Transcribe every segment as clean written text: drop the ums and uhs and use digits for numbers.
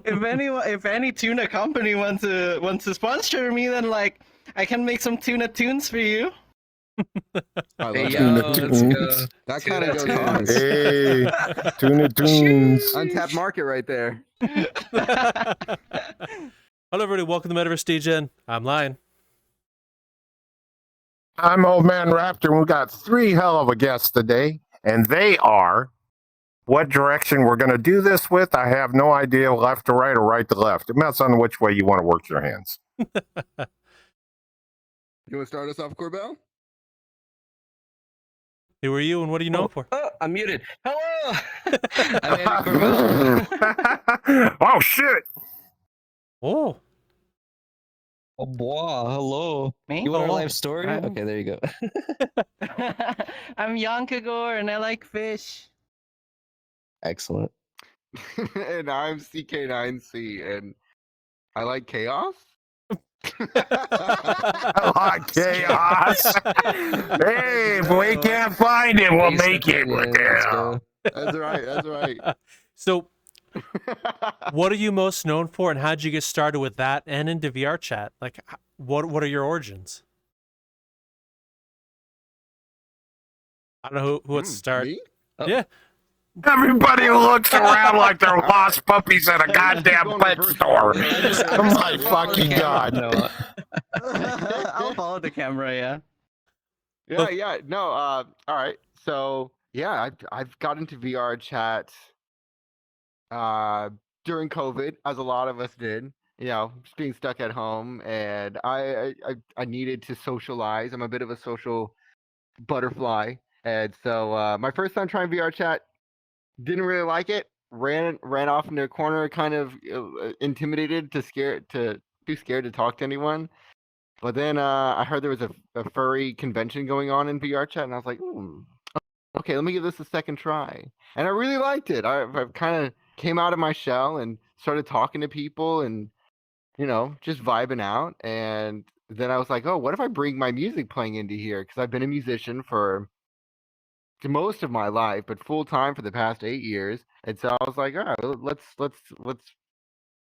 if any tuna company wants to sponsor me, then like I can make some tuna tunes for you. I Hey, love yo, that. Tuna let's tunes. go. That Tuna kind of goes hard. tunes. Hey, tuna tunes. Untapped market right there. Hello, everybody. Welcome to Metaverse Degen. I'm Lion. I'm Old Man Raptor, and we got three hell of a guests today, and they are. What direction we're going to do this with, I have no idea, left to right or right to left. It depends on which way you want to work your hands. You want to start us off, Corbelle? Who are you and what are you known for? Oh, I'm muted. Hello. I'm Andy Corbelle. Oh, shit. Oh, Oh, boy. Hello. Me? You want our Oh, life story? I'm- Okay, there you go. I'm Yonkagor and I like fish. Excellent. And I'm CK9C, and I like chaos. I like chaos. Hey, if we can't find it, we'll Basic make it. opinion, Yeah. let's go. That's right. That's right. so what are you most known for, and how'd you get started with that and into VRChat? Like, what are your origins? I don't know who wants to start. Me? Oh. Yeah. Everybody looks around like they're lost puppies at a goddamn pet store. Oh my fucking god. No, I'll follow the camera, yeah. Yeah. No. All right. So yeah, I've got into VR chat during COVID, as a lot of us did. You know, just being stuck at home, and I needed to socialize. I'm a bit of a social butterfly, and so my first time trying VR chat, didn't really like it. Ran off into a corner, kind of intimidated, too scared to talk to anyone. But then I heard there was a furry convention going on in VR chat, and I was like, okay, let me give this a second try. And I really liked it. I kind of came out of my shell and started talking to people, and just vibing out. And then I was like, oh, what if I bring my music playing into here? Because I've been a musician for most of my life, but full time for the past 8 years. And so I was like, all right, let's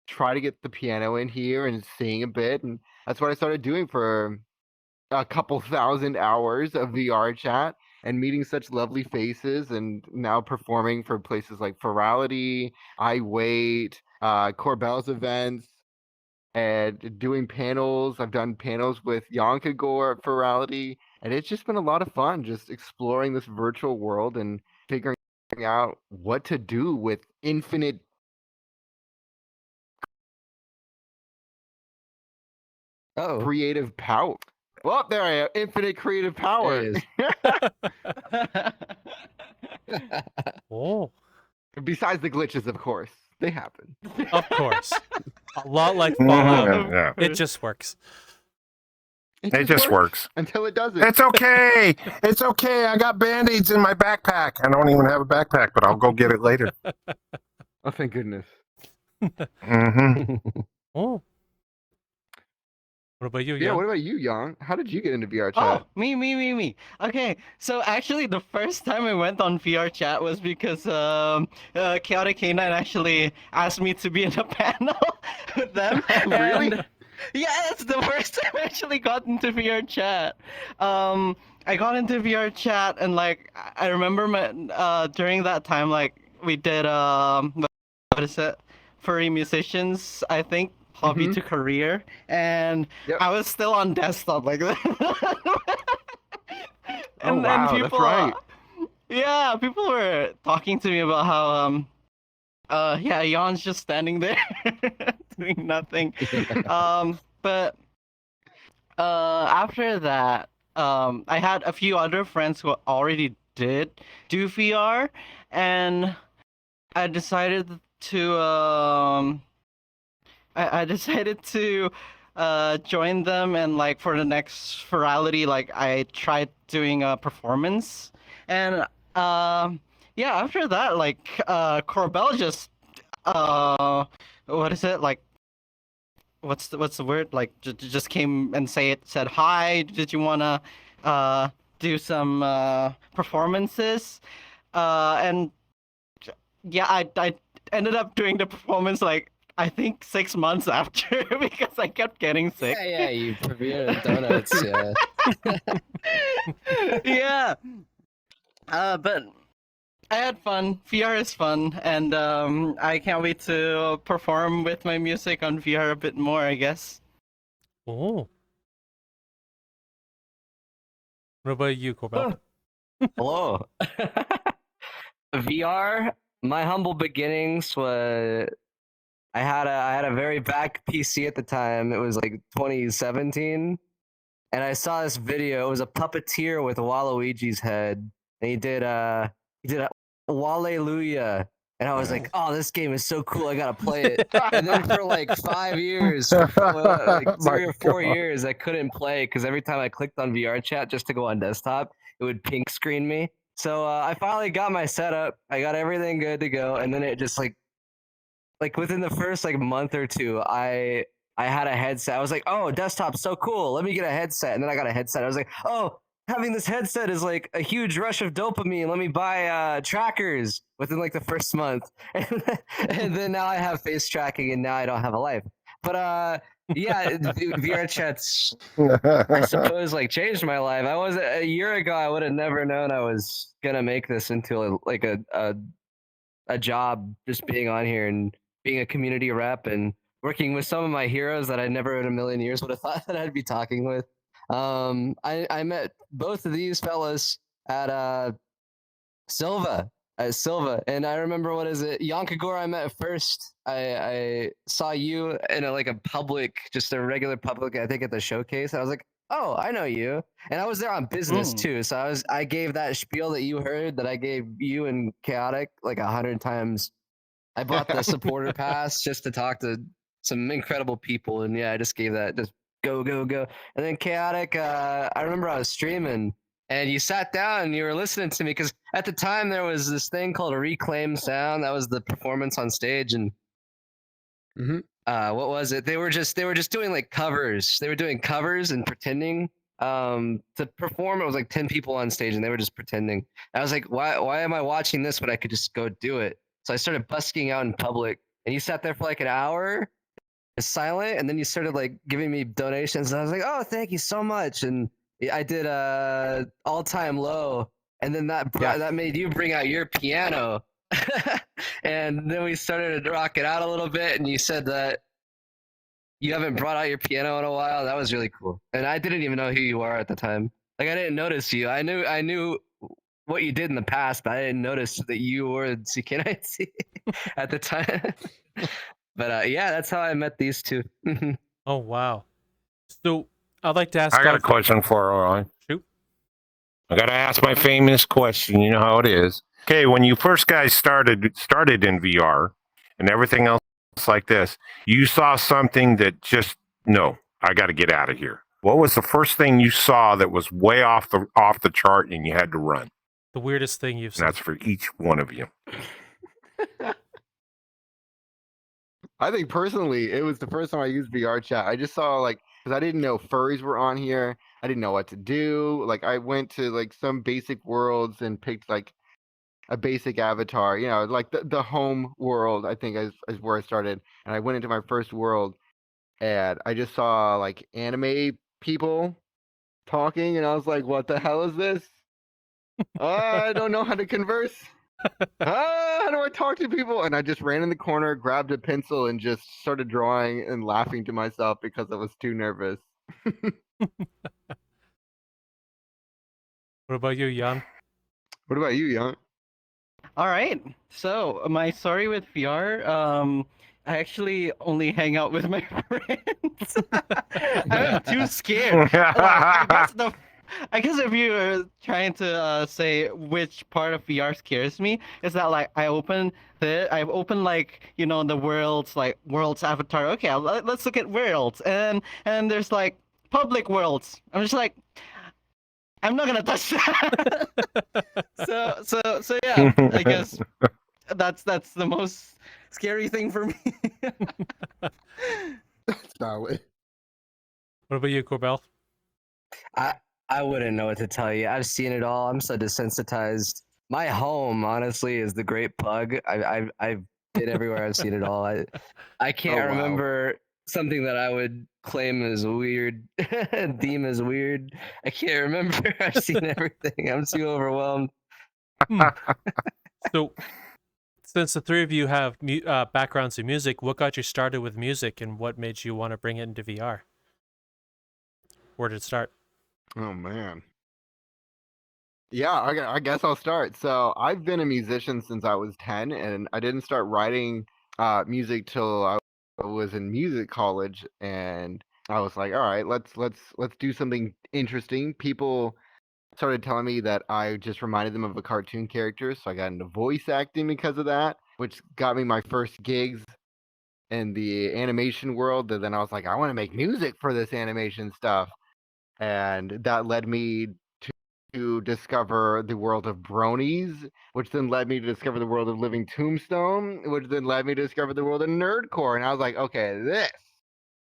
try to get the piano in here and sing a bit. And that's what I started doing for a couple thousand hours of VR chat and meeting such lovely faces, and now performing for places like Virality, I Wait, Corbelle's events, and doing panels. I've done panels with Yonkagor at Virality, and it's just been a lot of fun just exploring this virtual world and figuring out what to do with infinite Oh, creative power. Well, there I am. Infinite creative power. there it is. Oh, Besides the glitches, of course. They happen. of course. A lot like Fallout. Yeah, It just works. it just works. until it doesn't. It's okay. It's okay. I got band-aids in my backpack. I don't even have a backpack, but I'll go get it later. Oh, thank goodness. Mm-hmm. Oh. What about you, Yeah, Jan? what about you, Yang? How did you get into VR Oh, chat? me. Okay, so actually the first time I went on VR chat was because ChaoticCanine actually asked me to be in a panel with them. Really? And yeah, it's the first time I actually got into VR chat. I got into VR chat, and like I remember during that time, like we did what is it? Furry musicians, I think. Hobby to career, and Yep. I was still on desktop like that. Oh, wow, that's right. Yeah, people were talking to me about how yeah, Jan's just standing there doing nothing. But after that, I had a few other friends who already did do VR, and I decided to I decided to join them, and like for the next virality, like I tried doing a performance, and yeah, after that, like Corbelle just what is it, like what's the word, like just came and said hi, did you wanna do some performances, and yeah, I ended up doing the performance like I think 6 months after because I kept getting sick. Yeah, you premiered donuts. Yeah. Yeah. But I had fun. VR is fun, and I can't wait to perform with my music on VR a bit more, I guess. Oh. What about you, Corbelle? Hello. VR. My humble beginnings was I had a very back PC at the time. It was like 2017, and I saw this video. It was a puppeteer with Waluigi's head, and he did a Wallelujah, and I was like, oh, this game is so cool. I gotta play it. And then for like 5 years, like My 3 or 4 years, I couldn't play because every time I clicked on VRChat just to go on desktop, it would pink screen me. So I finally got my setup. I got everything good to go, and then it just like within the first like month or two, I had a headset. I was like, oh, desktop's so cool. Let me get a headset. And then I got a headset. I was like, oh, having this headset is like a huge rush of dopamine. Let me buy trackers within like the first month. And then now I have face tracking, and now I don't have a life. But yeah, VR chats, I suppose, like changed my life. I was a year ago, I would have never known I was gonna make this into a job, just being on here and being a community rep and working with some of my heroes that I never in a million years would have thought that I'd be talking with. I met both of these fellas at Silva. At Silva, and I remember, what is it, Yonkagor I met first. I saw you in like a public, just a regular public, I think at the showcase. I was like, oh, I know you. And I was there on business too. So I gave that spiel that you heard that I gave you and Chaotic like 100 times. I bought the supporter pass just to talk to some incredible people. And yeah, I just gave that, just go, go, go. And then Chaotic, I remember I was streaming and you sat down and you were listening to me, because at the time there was this thing called a reclaim sound. That was the performance on stage. And what was it? They were just doing like covers. They were doing covers and pretending to perform. It was like 10 people on stage and they were just pretending. I was like, why am I watching this when I could just go do it? So I started busking out in public, and you sat there for like an hour silent, and then you started like giving me donations, and I was like, oh, thank you so much. And I did all-time low, and then that made you bring out your piano. And then we started to rock it out a little bit, and you said that you haven't brought out your piano in a while. That was really cool. And I didn't even know who you are at the time. Like, I didn't notice you. I knew what you did in the past, but I didn't notice that you were CK9C at the time. But yeah, that's how I met these two. Oh, wow. So I'd like to ask. I got a question for Roy. Shoot. I got to ask my famous question. You know how it is. Okay, when you first guys started in VR and everything else like this, you saw something that just, no, I got to get out of here. What was the first thing you saw that was way off the chart and you had to run? The weirdest thing you've And seen. that's for each one of you. I think personally, it was the first time I used VRChat. I just saw, like, because I didn't know furries were on here. I didn't know what to do. Like, I went to like some basic worlds and picked like a basic avatar. You know, like the home world, I think is where I started. And I went into my first world, and I just saw like anime people talking, and I was like, what the hell is this? I don't know how to converse. How do I talk to people? And I just ran in the corner, grabbed a pencil, and just started drawing and laughing to myself because I was too nervous. What about you, Jan? What about you, Young? All right. So my story with VR, I actually only hang out with my friends. I'm too scared. Like, I guess if you are trying to say which part of VR scares me, is that like I've opened like, you know, the world's avatar. Okay, let's look at worlds, and there's like public worlds. I'm just like, I'm not gonna touch that. so yeah, I guess that's the most scary thing for me. That's valid. What about you, Corbelle? I wouldn't know what to tell you. I've seen it all. I'm so desensitized. My home, honestly, is the Great Pug. I've it everywhere. I've seen it all. I can't Oh, wow. remember something that I would claim as weird, deem as weird. I can't remember. I've seen everything. I'm too overwhelmed. So, since the three of you have backgrounds in music, what got you started with music, and what made you want to bring it into VR? Where did it start? Oh man. Yeah, I guess I'll start. So I've been a musician since I was 10, and I didn't start writing music till I was in music college, and I was like, all right, let's do something interesting. People started telling me that I just reminded them of a cartoon character, so I got into voice acting because of that, which got me my first gigs in the animation world. And then I was like, I want to make music for this animation stuff, and that led me to discover the world of bronies, which then led me to discover the world of living tombstone, which then led me to discover the world of nerdcore. And I was like, okay,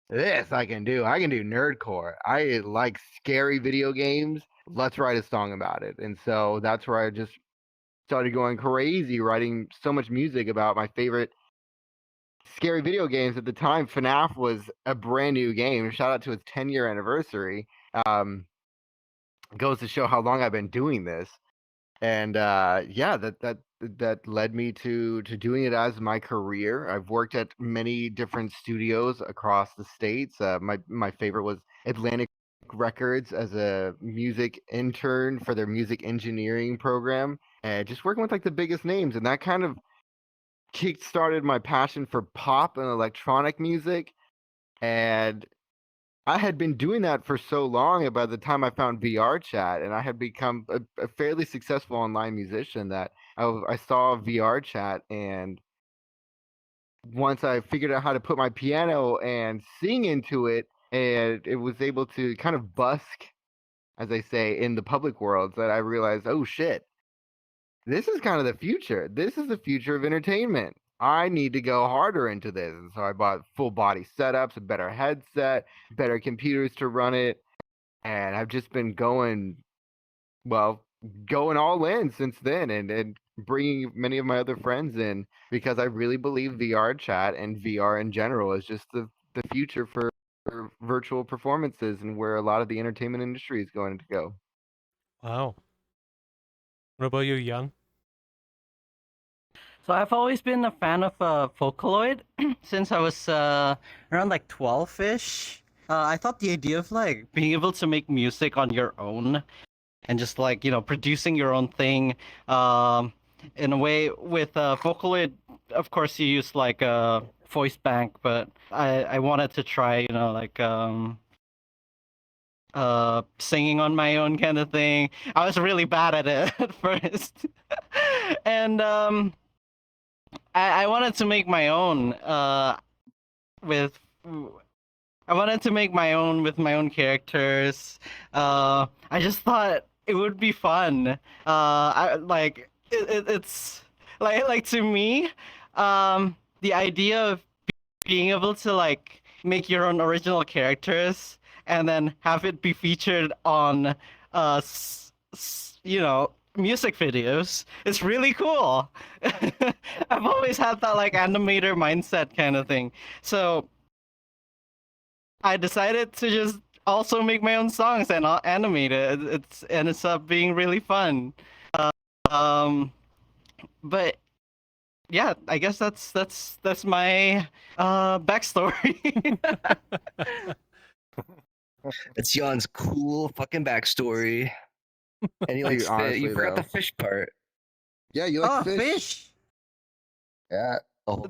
this I can do. I can do nerdcore. I like scary video games. Let's write a song about it. And so that's where I just started going crazy, writing so much music about my favorite scary video games at the time. FNAF was a brand new game. Shout out to its 10-year anniversary. Goes to show how long I've been doing this. And yeah, that led me to doing it as my career. I've worked at many different studios across the states. My favorite was Atlantic Records as a music intern for their music engineering program, and just working with like the biggest names. And that kind of kick-started my passion for pop and electronic music. And I had been doing that for so long, and by the time I found VRChat, and I had become a fairly successful online musician, that I saw VRChat, and once I figured out how to put my piano and sing into it, and it was able to kind of busk, as they say, in the public world, that I realized, oh shit, this is kind of the future. This is the future of entertainment. I need to go harder into this. And so I bought full body setups, a better headset, better computers to run it. And I've just been going all in since then, and bringing many of my other friends in, because I really believe VR chat and VR in general is just the future for virtual performances, and where a lot of the entertainment industry is going to go. Wow. What about you, Young? So I've always been a fan of Vocaloid since I was around like 12-ish. I thought the idea of like being able to make music on your own and just like, producing your own thing, in a way with Vocaloid, of course you use like a voice bank, but I wanted to try, like singing on my own kind of thing. I was really bad at it at first. And I wanted to make my own with I wanted to make my own with my own characters. I just thought it would be fun. It's like to me, the idea of being able to like make your own original characters and then have it be featured on music videos. It's really cool. I've always had that like animator mindset kind of thing. So I decided to just also make my own songs and animate it. It's up being really fun. But yeah, I guess that's my backstory. It's Jan's cool fucking backstory. And he likes Honestly, you forgot the though. fish part. Yeah, you like fish. Yeah. Oh,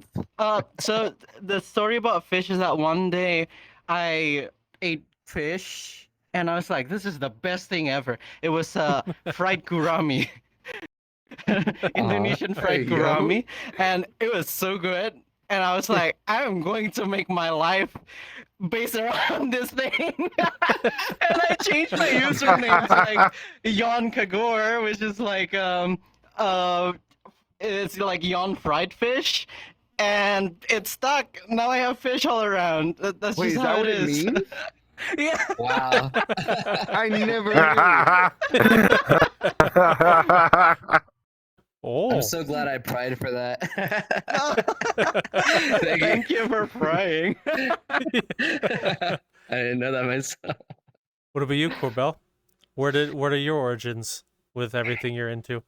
So the story about fish is that one day I ate fish and I was like, this is the best thing ever. It was fried gurami. Indonesian fried There you go. gurami, and it was so good. And I was like, I'm going to make my life based around this thing. And I changed my username to like Yonkagor, which is like it's like Yon fried fish. And it stuck. Now I have fish all around. That's Wait, just is how that what it is. means? Yeah. wow. I never knew. Oh. I'm so glad I pried for that. Thank you for prying. I didn't know that myself. What about you, Corbelle? What are your origins with everything you're into?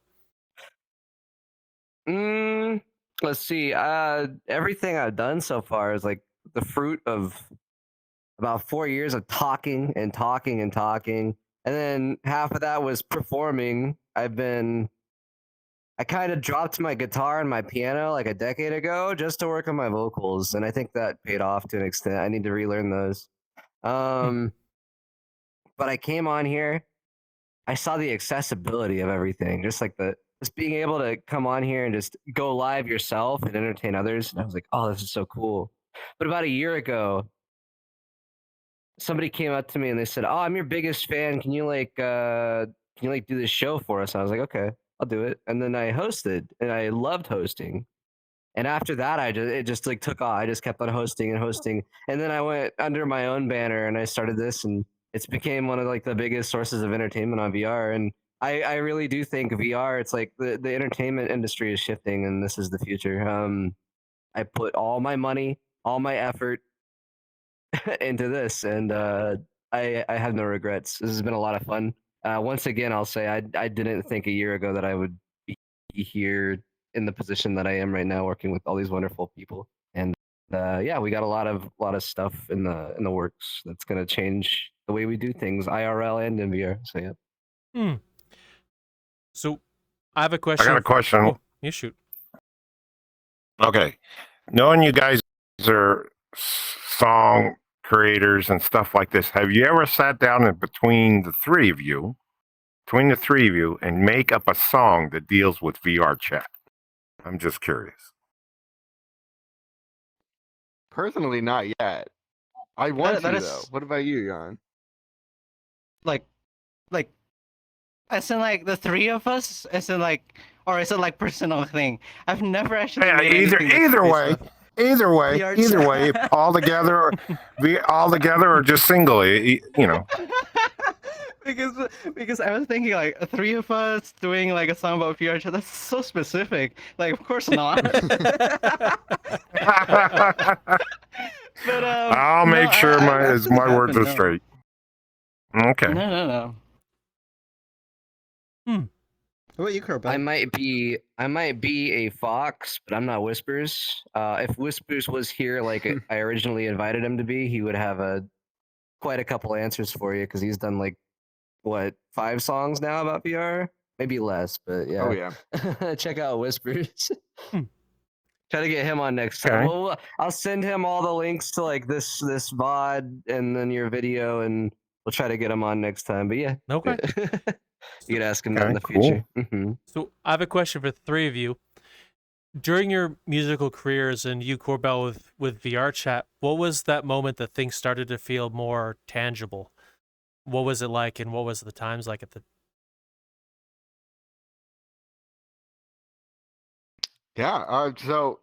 Let's see. Everything I've done so far is like the fruit of about 4 years of talking and talking and talking, and then half of that was performing. I kind of dropped my guitar and my piano like a decade ago just to work on my vocals, and I think that paid off to an extent. I need to relearn those. But I came on here, I saw the accessibility of everything, just being able to come on here and just go live yourself and entertain others. And I was like, oh, this is so cool. But about a year ago, somebody came up to me and they said, "Oh, I'm your biggest fan. Can you do this show for us?" And I was like, "Okay, I'll do it." And then I hosted, and I loved hosting. And after that, it just like took off. I just kept on hosting and hosting, and then I went under my own banner and I started this, and it's became one of like the biggest sources of entertainment on VR. And I really do think VR. It's like the entertainment industry is shifting, and this is the future. I put all my money, all my effort into this, and I have no regrets. This has been a lot of fun. Once again, I'll say I didn't think a year ago that I would be here in the position that I am right now, working with all these wonderful people. And yeah, we got a lot of stuff in the works that's gonna change the way we do things, IRL and in VR. So yeah. So I have a I question. got a question. Oh, you shoot. Okay. Knowing you guys are song creators and stuff like this, have you ever sat down and between the three of you, and make up a song that deals with VR chat? I'm just curious. Personally, not yet. I want that to is- though. What about you, Jan? like as in like the three of us, as in like, or is it like personal thing? I've never actually Yeah, made anything that's either based way, on- either way, all together or just singly, you know. because I was thinking like three of us doing like a song about VRChat. That's so specific. Like, of course not. But I'll make sure my words are straight. Okay. No. What about you, Corbelle? I might be a fox, but I'm not Whispers. If Whispers was here, like I originally invited him to be, he would have quite a couple answers for you because he's done like 5 songs now about VR, maybe less, but yeah. Oh yeah. Check out Whispers. Try to get him on next time. Okay. Well, I'll send him all the links to like this VOD and then your video, and we'll try to get him on next time. But yeah, Okay. you could ask him that in the Okay, cool. future. Mm-hmm. So I have a question for the three of you. During your musical careers and you, Corbelle, with VRChat, what was that moment that things started to feel more tangible? What was it like, and what was the times like at the? Yeah. So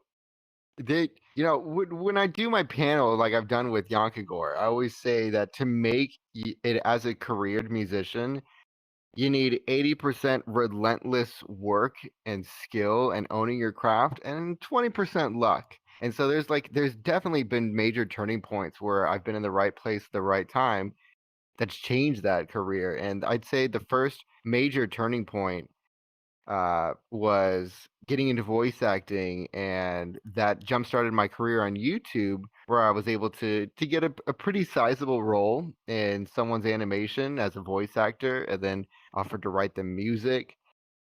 when I do my panel, like I've done with Yonkagor, I always say that to make it as a careered musician, you need 80% relentless work and skill and owning your craft, and 20% luck. And so there's definitely been major turning points where I've been in the right place at the right time that's changed that career. And I'd say the first major turning point was getting into voice acting, and that jump started my career on YouTube, where I was able to get a pretty sizable role in someone's animation as a voice actor, and then offered to write the music,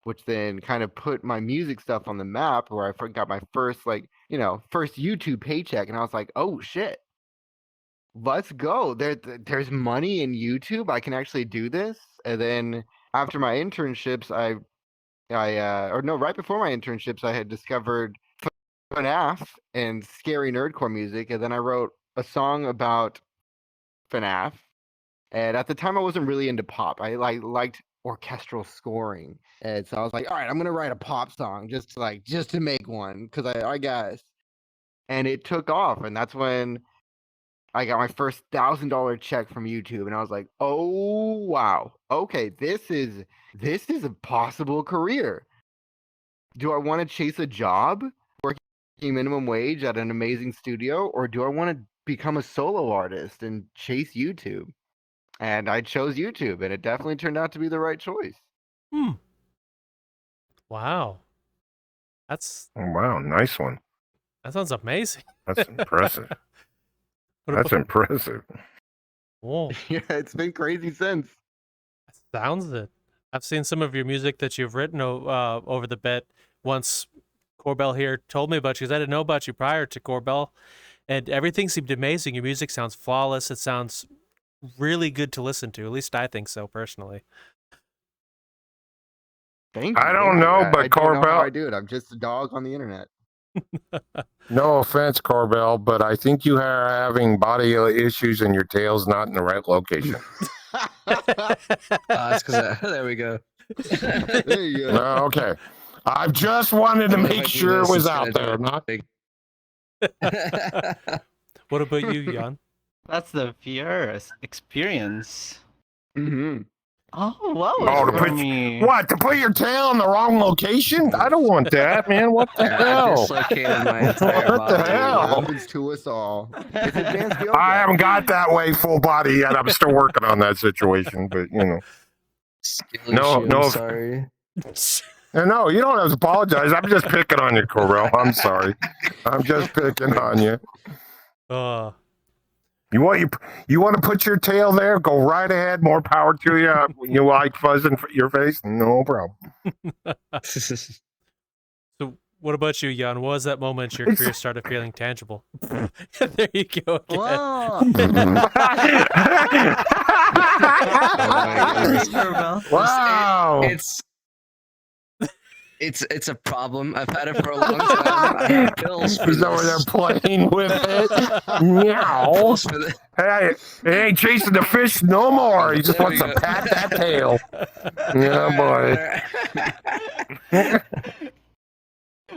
which then kind of put my music stuff on the map, where I got my first first YouTube paycheck, and I was like, oh shit, let's go. There's money in YouTube. I can actually do this. And then after my internships, right before my internships, I had discovered FNAF and scary nerdcore music, and then I wrote a song about FNAF. And at the time, I wasn't really into pop. I liked orchestral scoring, and so I was like, all right, I'm gonna write a pop song just to make one, because I guess. And it took off, and that's when I got my first $1,000 check from YouTube, and I was like, oh wow, okay, this is a possible career. do I want to chase a job working minimum wage at an amazing studio, or do I want to become a solo artist and chase YouTube? And I chose YouTube, and it definitely turned out to be the right choice. Wow. That's Oh, wow, nice one. that sounds amazing. That's impressive. What That's about, impressive. whoa, Yeah, it's been crazy since. sounds it. I've seen some of your music that you've written over the bit. Once Corbelle here told me about you, because I didn't know about you prior to Corbelle, and everything seemed amazing. Your music sounds flawless. It sounds really good to listen to. At least I think so personally. Thank you. I don't thank you. know, but I don't know how Corbelle, I do it. I'm just a dog on the internet. no offense, Corbelle, but I think you are having body issues and your tail's not in the right location. It's because there we go. There you go. Okay. I just wanted to If I make do sure this, it was it's out gonna there. do Not What about you, Jan? That's the VR experience. Mm-hmm. Oh, what Oh, was to for put me? what? To put your tail in the wrong location? I don't want that, man. What the I hell? dislocated my entire What the body. It hell? happens to us all. It's advanced yoga. I haven't got that way full body yet. I'm still working on that situation, but you know. Skill No, issue, no. I'm sorry. No, you don't have to apologize. I'm just picking on you, Corbelle. I'm sorry. I'm just picking on you. Uh, You want to put your tail there? Go right ahead. More power to you. You like fuzzing your face? No problem. so what about you, Jan? What was that moment your career started feeling tangible? There you go again. Well, goodness. Corbelle. Wow. It's a problem. I've had it for a long time. I have pills for He's over there this. playing with it. Meow. Pills for this. Hey, he ain't chasing the fish no more. He just There wants we to go. pat that tail. Yeah, boy.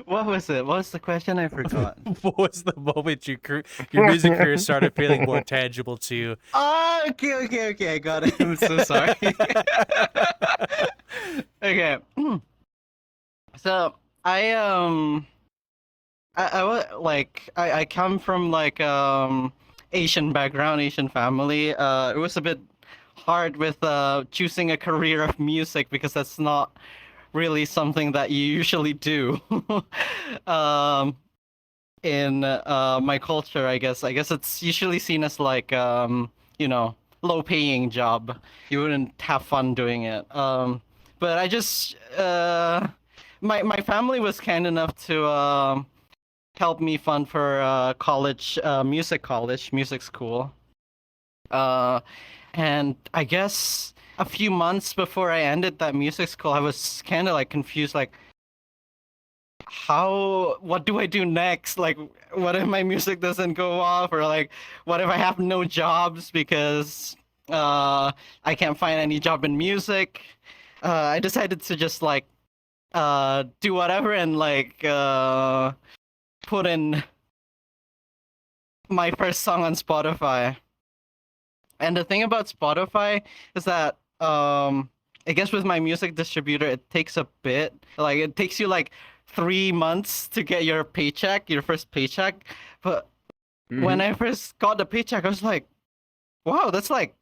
What was it? What was the question? I forgot. What was the moment your music career started feeling more tangible to you? Oh, okay. I got it. I'm so sorry. Okay. So I come from like Asian background, Asian family. It was a bit hard with choosing a career of music because that's not really something that you usually do. In my culture, I guess it's usually seen as like low paying job. You wouldn't have fun doing it. But I just my family was kind enough to help me fund for college, music school. And I guess a few months before I ended that music school, I was kind of like confused, like, what do I do next? Like, what if my music doesn't go off, or like, what if I have no jobs because I can't find any job in music? I decided to just like do whatever and like put in my first song on Spotify. And the thing about Spotify is that I guess with my music distributor, it takes a bit. Like, it takes you like 3 months to get your paycheck, your first paycheck. But when I first got the paycheck, I was like, wow, that's like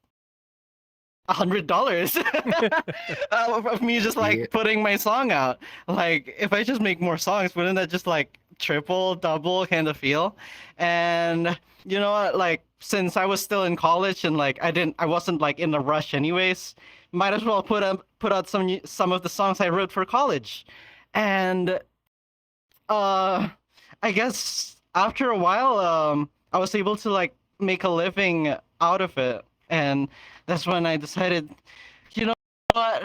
$100 of me just like putting my song out. Like, if I just make more songs, wouldn't that just like triple, double kind of feel? And you know what? Like, since I was still in college and like I wasn't like in a rush anyways, might as well put out some of the songs I wrote for college. And I guess after a while, I was able to like make a living out of it, and that's when I decided, you know what,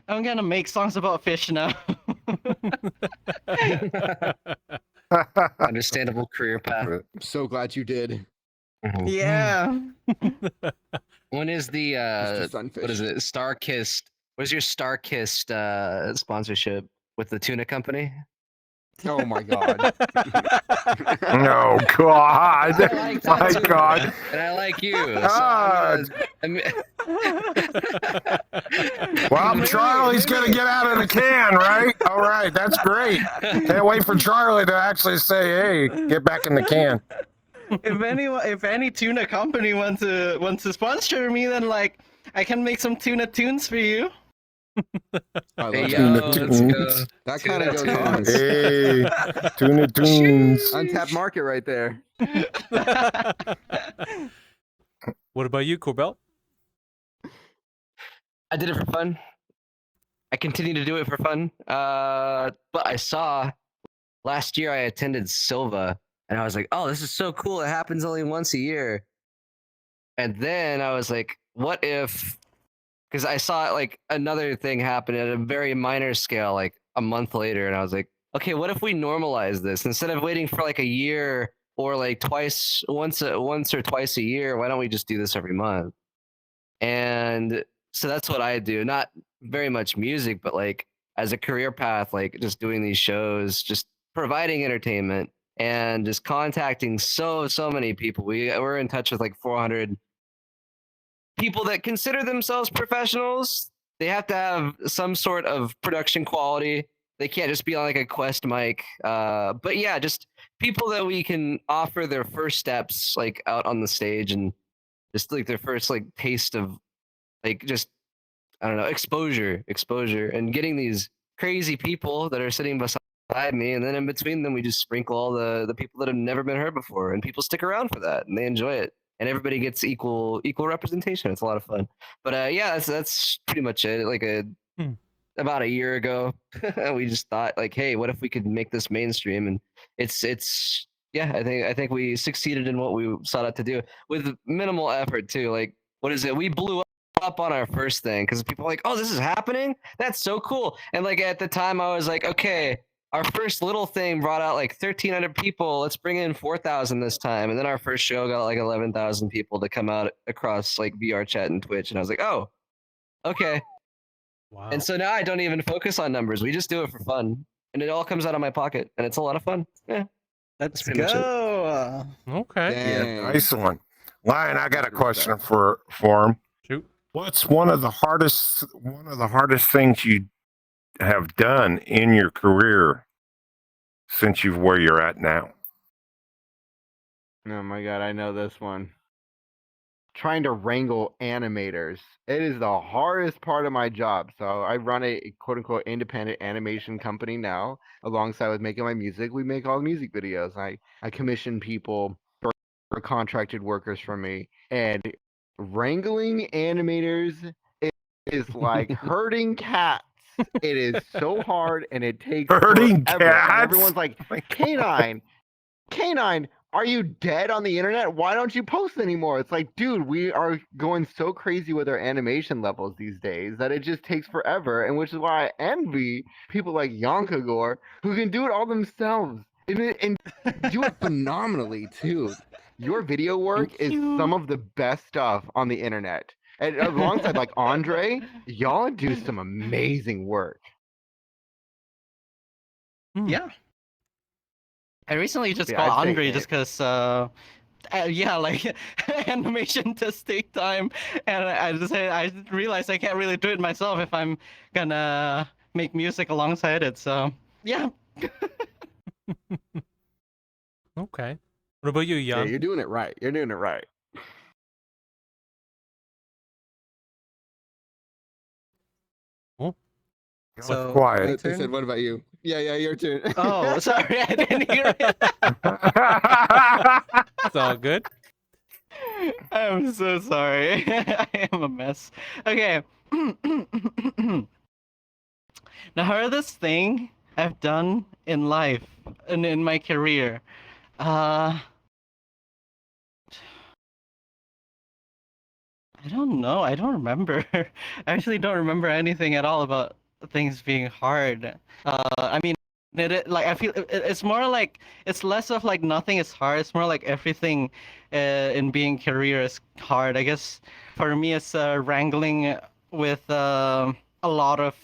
I'm gonna make songs about fish now. Understandable career path. I'm so glad you did. Yeah. When is the Mr. Sunfish. what is it? Starkist. What is your Starkist sponsorship with the tuna company? Oh my god. Oh God! I like that My too, God! and I like you. So Ah, well, Maybe- Charlie's maybe- gonna get out of the can, right? All right, that's great. Can't wait for Charlie to actually say, "Hey, get back in the can." If any tuna company wants to sponsor me, then like I can make some tuna tunes for you. I Hey love Tuna yo, that. let's tunes. go. That kind of Tuna goes hard. tunes. Hey, tuna tunes. Untapped market right there. What about you, Corbelle? I did it for fun. I continue to do it for fun. But I saw last year I attended Silva, and I was like, "Oh, this is so cool! It happens only once a year." And then I was like, "What if?" Because I saw like another thing happen at a very minor scale, like a month later, and I was like, "Okay, what if we normalize this instead of waiting for like a year or like once or twice a year? Why don't we just do this every month?" And so that's what I do. Not very much music, but like as a career path, like just doing these shows, just providing entertainment and just contacting so many people. We're in touch with like 400 people that consider themselves professionals. They have to have some sort of production quality. They can't just be on like a Quest mic. But yeah, just people that we can offer their first steps like out on the stage and just like their first like taste of like just I don't know exposure and getting these crazy people that are sitting beside me, and then in between them we just sprinkle all the people that have never been heard before, and people stick around for that and they enjoy it, and everybody gets equal representation. It's a lot of fun. But yeah, that's pretty much it. Like about a year ago, we just thought like, hey, what if we could make this mainstream? And it's yeah, I think we succeeded in what we sought out to do with minimal effort too. Like what is it? We blew up on our first thing because people were like, oh, this is happening? That's so cool. And like at the time I was like, okay, our first little thing brought out like 1,300 people. Let's bring in 4,000 this time. And then our first show got like 11,000 people to come out across like VRChat and Twitch. And I was like, oh, okay. Wow. And so now I don't even focus on numbers. We just do it for fun. And it all comes out of my pocket. And it's a lot of fun. Yeah. Let's pretty much it. go. Okay. Dang. Nice one, Lion. I got a question for him. Shoot. What's one of the hardest things you have done in your career since you've where you're at now? Oh my god, I know this one. Trying to wrangle animators. It is the hardest part of my job. So I run a quote unquote independent animation company now, alongside with making my music. We make all the music videos. I commission people for contracted workers for me. And wrangling animators is like herding cats. It is so hard and it takes Herding forever. And cats? everyone's like, Canine, are you dead on the internet? Why don't you post anymore? It's like, dude, we are going so crazy with our animation levels these days that it just takes forever. And which is why I envy people like Yonkagor who can do it all themselves and do it phenomenally too. Your video work is some of the best stuff on the internet. And alongside like Andre, y'all do some amazing work. Yeah. I recently just Yeah, called I'd say Andre it. just because, yeah, like animation does take time, and I realized I can't really do it myself if I'm gonna make music alongside it. So yeah. Okay. What about you, Yeah, Jan? you're doing it right. You're doing it right. So, quiet. I said, what about you? Yeah, your turn. Oh, sorry, I didn't hear it. It's all good. I'm so sorry. I am a mess. Okay. The hardest thing I've done in life and in my career. I don't know. I don't remember. I actually don't remember anything at all about things being hard. I mean, like I feel it's more like it's less of like nothing is hard. It's more like everything in being career is hard. I guess for me, it's wrangling with a lot of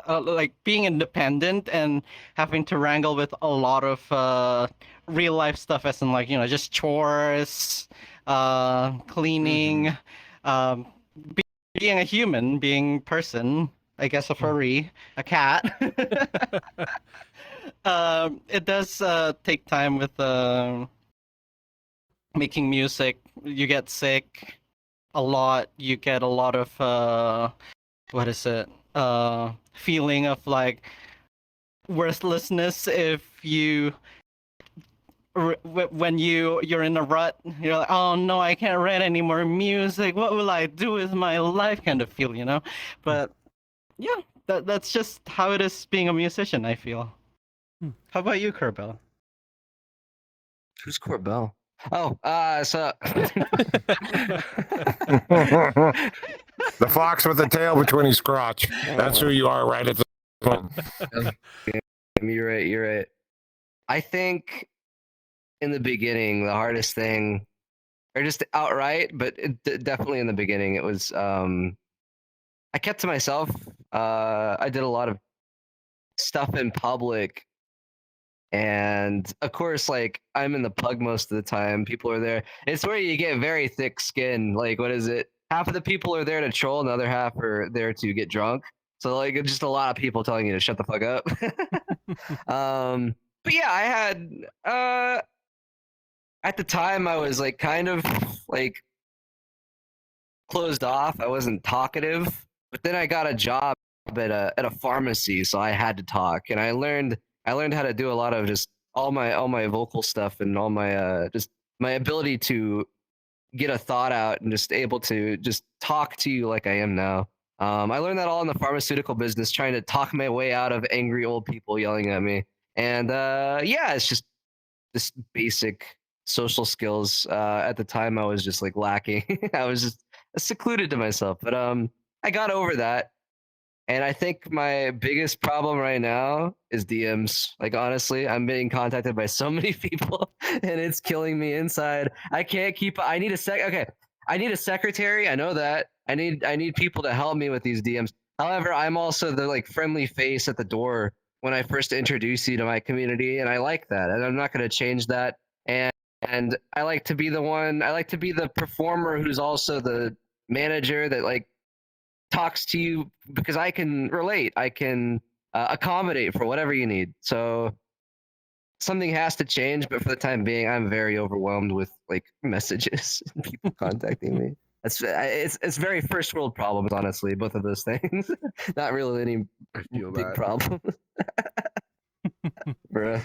like being independent and having to wrangle with a lot of real life stuff, as in like just chores, cleaning, um, being a human, being person. I guess a furry, a cat. It does take time with making music. You get sick a lot. You get a lot of what is it? Feeling of like worthlessness if you when you're in a rut. You're like, oh no, I can't write any more music. What will I do with my life? Kind of feel. But yeah, that's just how it is being a musician, I feel. How about you, Corbelle? Who's Corbelle? Oh, so The fox with the tail between his crotch. That's who you are right at the point. You're right. You're right. I think in the beginning, the hardest thing, or just outright, but definitely in the beginning, it was I kept to myself. I did a lot of stuff in public, and of course, like I'm in the pug most of the time. People are there. It's where you get very thick skin. Like, what is it? Half of the people are there to troll, and the other half are there to get drunk. So like, it's just a lot of people telling you to shut the fuck up. But yeah, I had at the time I was like kind of like closed off. I wasn't talkative, but then I got a job at a pharmacy, so I had to talk, and I learned how to do a lot of just all my vocal stuff and all my just my ability to get a thought out and just able to just talk to you like I am now. I learned that all in the pharmaceutical business, trying to talk my way out of angry old people yelling at me. And yeah, it's just this basic social skills. At the time, I was just like lacking. I was just secluded to myself. But I got over that. And I think my biggest problem right now is DMs. Like honestly, I'm being contacted by so many people, and it's killing me inside. I can't keep. I need a sec. Okay, I need a secretary. I know that. I need people to help me with these DMs. However, I'm also the like friendly face at the door when I first introduce you to my community, and I like that, and I'm not going to change that. And I like to be the one. I like to be the performer who's also the manager that like talks to you because I can relate. I can accommodate for whatever you need. So something has to change, but for the time being, I'm very overwhelmed with like messages and people contacting me. It's very first world problems, honestly. Both of those things, not really any I feel big that. problem. Bruh.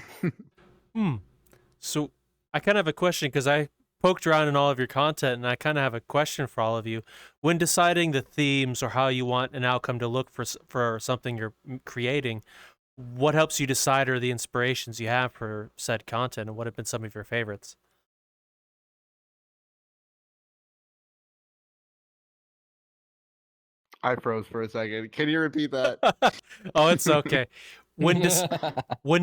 So I kind of have a question because I poked around in all of your content, and I kind of have a question for all of you. When deciding the themes or how you want an outcome to look for something you're creating, what helps you decide are the inspirations you have for said content, and what have been some of your favorites? I froze for a second. Can you repeat that? Oh, it's okay. When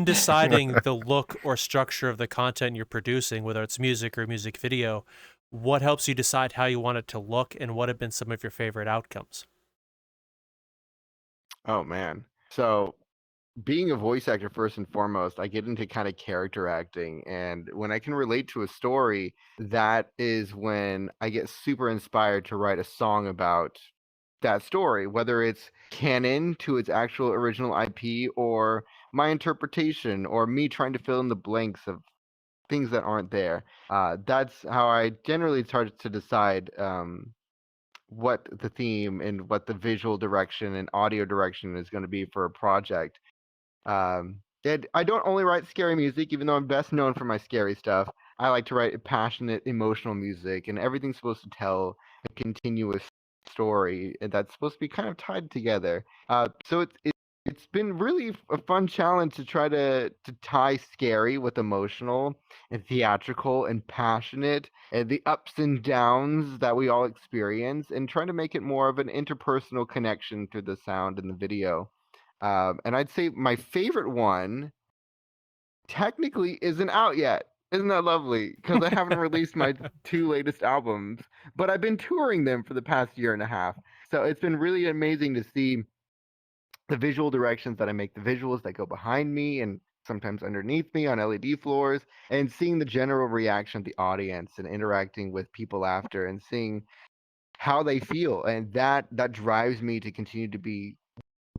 deciding the look or structure of the content you're producing, whether it's music or music video, what helps you decide how you want it to look, and what have been some of your favorite outcomes? Oh man. So being a voice actor first and foremost, I get into kind of character acting, and when I can relate to a story, that is when I get super inspired to write a song about that story, whether it's canon to its actual original IP or my interpretation or me trying to fill in the blanks of things that aren't there. That's how I generally start to decide what the theme and what the visual direction and audio direction is going to be for a project. And I don't only write scary music, even though I'm best known for my scary stuff. I like to write passionate, emotional music, and everything's supposed to tell a continuous story and that's supposed to be kind of tied together. So it's been really a fun challenge to try to tie scary with emotional and theatrical and passionate and the ups and downs that we all experience and trying to make it more of an interpersonal connection through the sound and the video. And I'd say my favorite one technically isn't out yet. Isn't that lovely? Because I haven't released my two latest albums, but I've been touring them for the past year and a half. So it's been really amazing to see the visual directions that I make, the visuals that go behind me and sometimes underneath me on LED floors, and seeing the general reaction of the audience and interacting with people after and seeing how they feel. And that drives me to continue to be,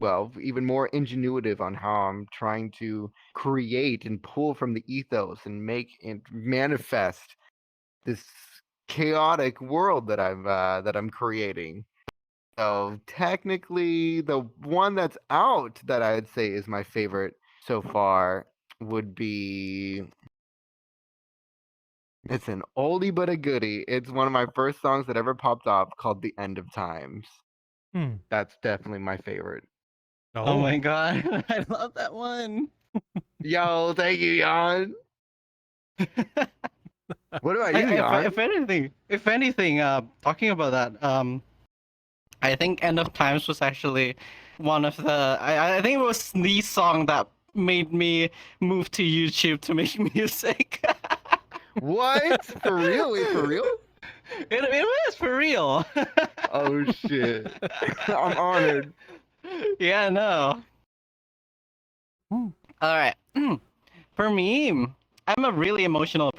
well, even more ingenuitive on how I'm trying to create and pull from the ethos and make and manifest this chaotic world that I'm creating. So technically, the one that's out that I'd say is my favorite so far would be. It's an oldie but a goodie. It's one of my first songs that ever popped up called "The End of Times." Hmm. That's definitely my favorite. Oh my god, I love that one. Yo, thank you, Jan. What about you, Jan? If anything, talking about that, I think "End of Times" was actually one of the. I think it was the song that made me move to YouTube to make music. What? For real? Wait, for real? It was for real. Oh shit! I'm honored. Yeah, no. Hmm. All right. For me, I'm a really emotional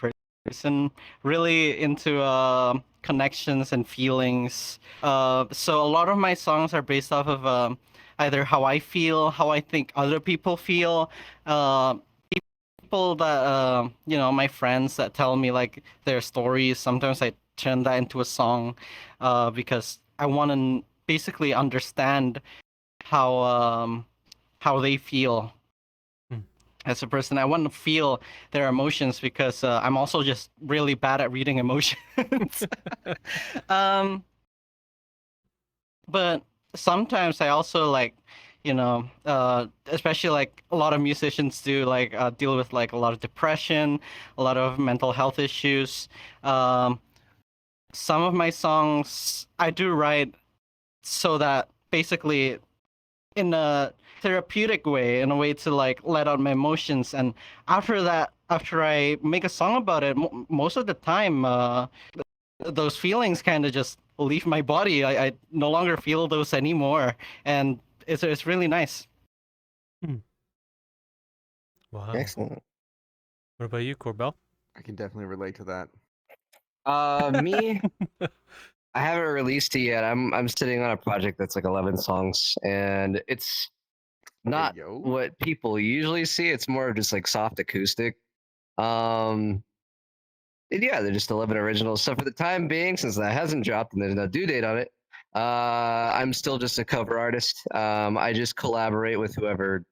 person, really into connections and feelings. So a lot of my songs are based off of either how I feel, how I think other people feel. Uh, People that my friends that tell me like their stories. Sometimes I turn that into a song, because I want to basically understand how how they feel Hmm. as a person. I want to feel their emotions because I'm also just really bad at reading emotions. um, but sometimes I also like, especially like a lot of musicians do, like deal with like a lot of depression, a lot of mental health issues. Um, some of my songs I do write so that basically in a therapeutic way, in a way to like let out my emotions. And after that, after I make a song about it, most of the time, those feelings kind of just leave my body. I no longer feel those anymore, and it's really nice. Wow. Excellent. What about you, Corbelle? I can definitely relate to that. Me, I haven't released it yet. I'm sitting on a project that's like 11 songs, and it's not yo. what people usually see. It's more of just like soft acoustic. And yeah, they're just 11 originals. So for the time being, since that hasn't dropped and there's no due date on it, I'm still just a cover artist. I just collaborate with whoever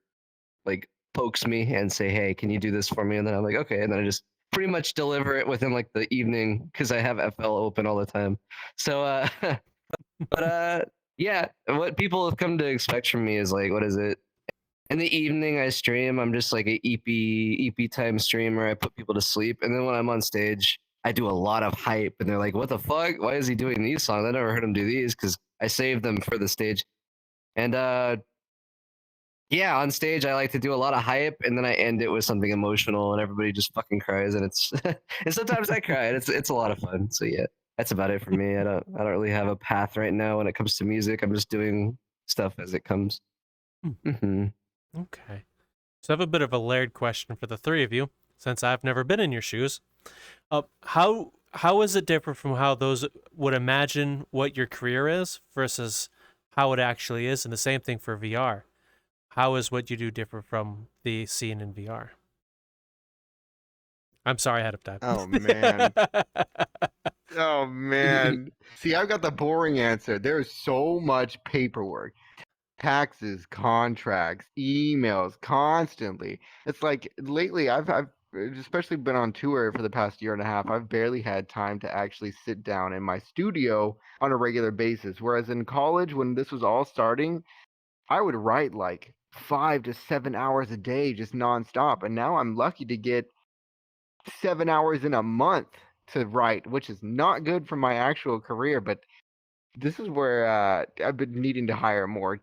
like pokes me and say, "Hey, can you do this for me?" And then I'm like, "Okay," and then I just pretty much deliver it within like the evening because I have FL open all the time. So, but yeah, what people have come to expect from me is like, what is it? In the evening, I stream. I'm just like a EP time streamer. I put people to sleep, and then when I'm on stage, I do a lot of hype, and they're like, "What the fuck? Why is he doing these songs? I never heard him do these because I saved them for the stage." And yeah, on stage, I like to do a lot of hype, and then I end it with something emotional, and everybody just fucking cries, and it's and sometimes I cry, and it's a lot of fun. So yeah, that's about it for me. I don't really have a path right now when it comes to music. I'm just doing stuff as it comes. Mm-hmm. Okay. So I have a bit of a layered question for the three of you, since I've never been in your shoes. How is it different from how those would imagine what your career is versus how it actually is? And the same thing for VR. How is what you do different from the scene in VR? I'm sorry ahead of time. Oh man. Oh man. See, I've got the boring answer. There's so much paperwork. Taxes, contracts, emails, constantly. It's like lately I've especially been on tour for the past year and a half. I've barely had time to actually sit down in my studio on a regular basis. Whereas in college, when this was all starting, I would write like 5 to 7 hours a day just nonstop. And now I'm lucky to get 7 hours in a month to write, which is not good for my actual career. But this is where I've been needing to hire more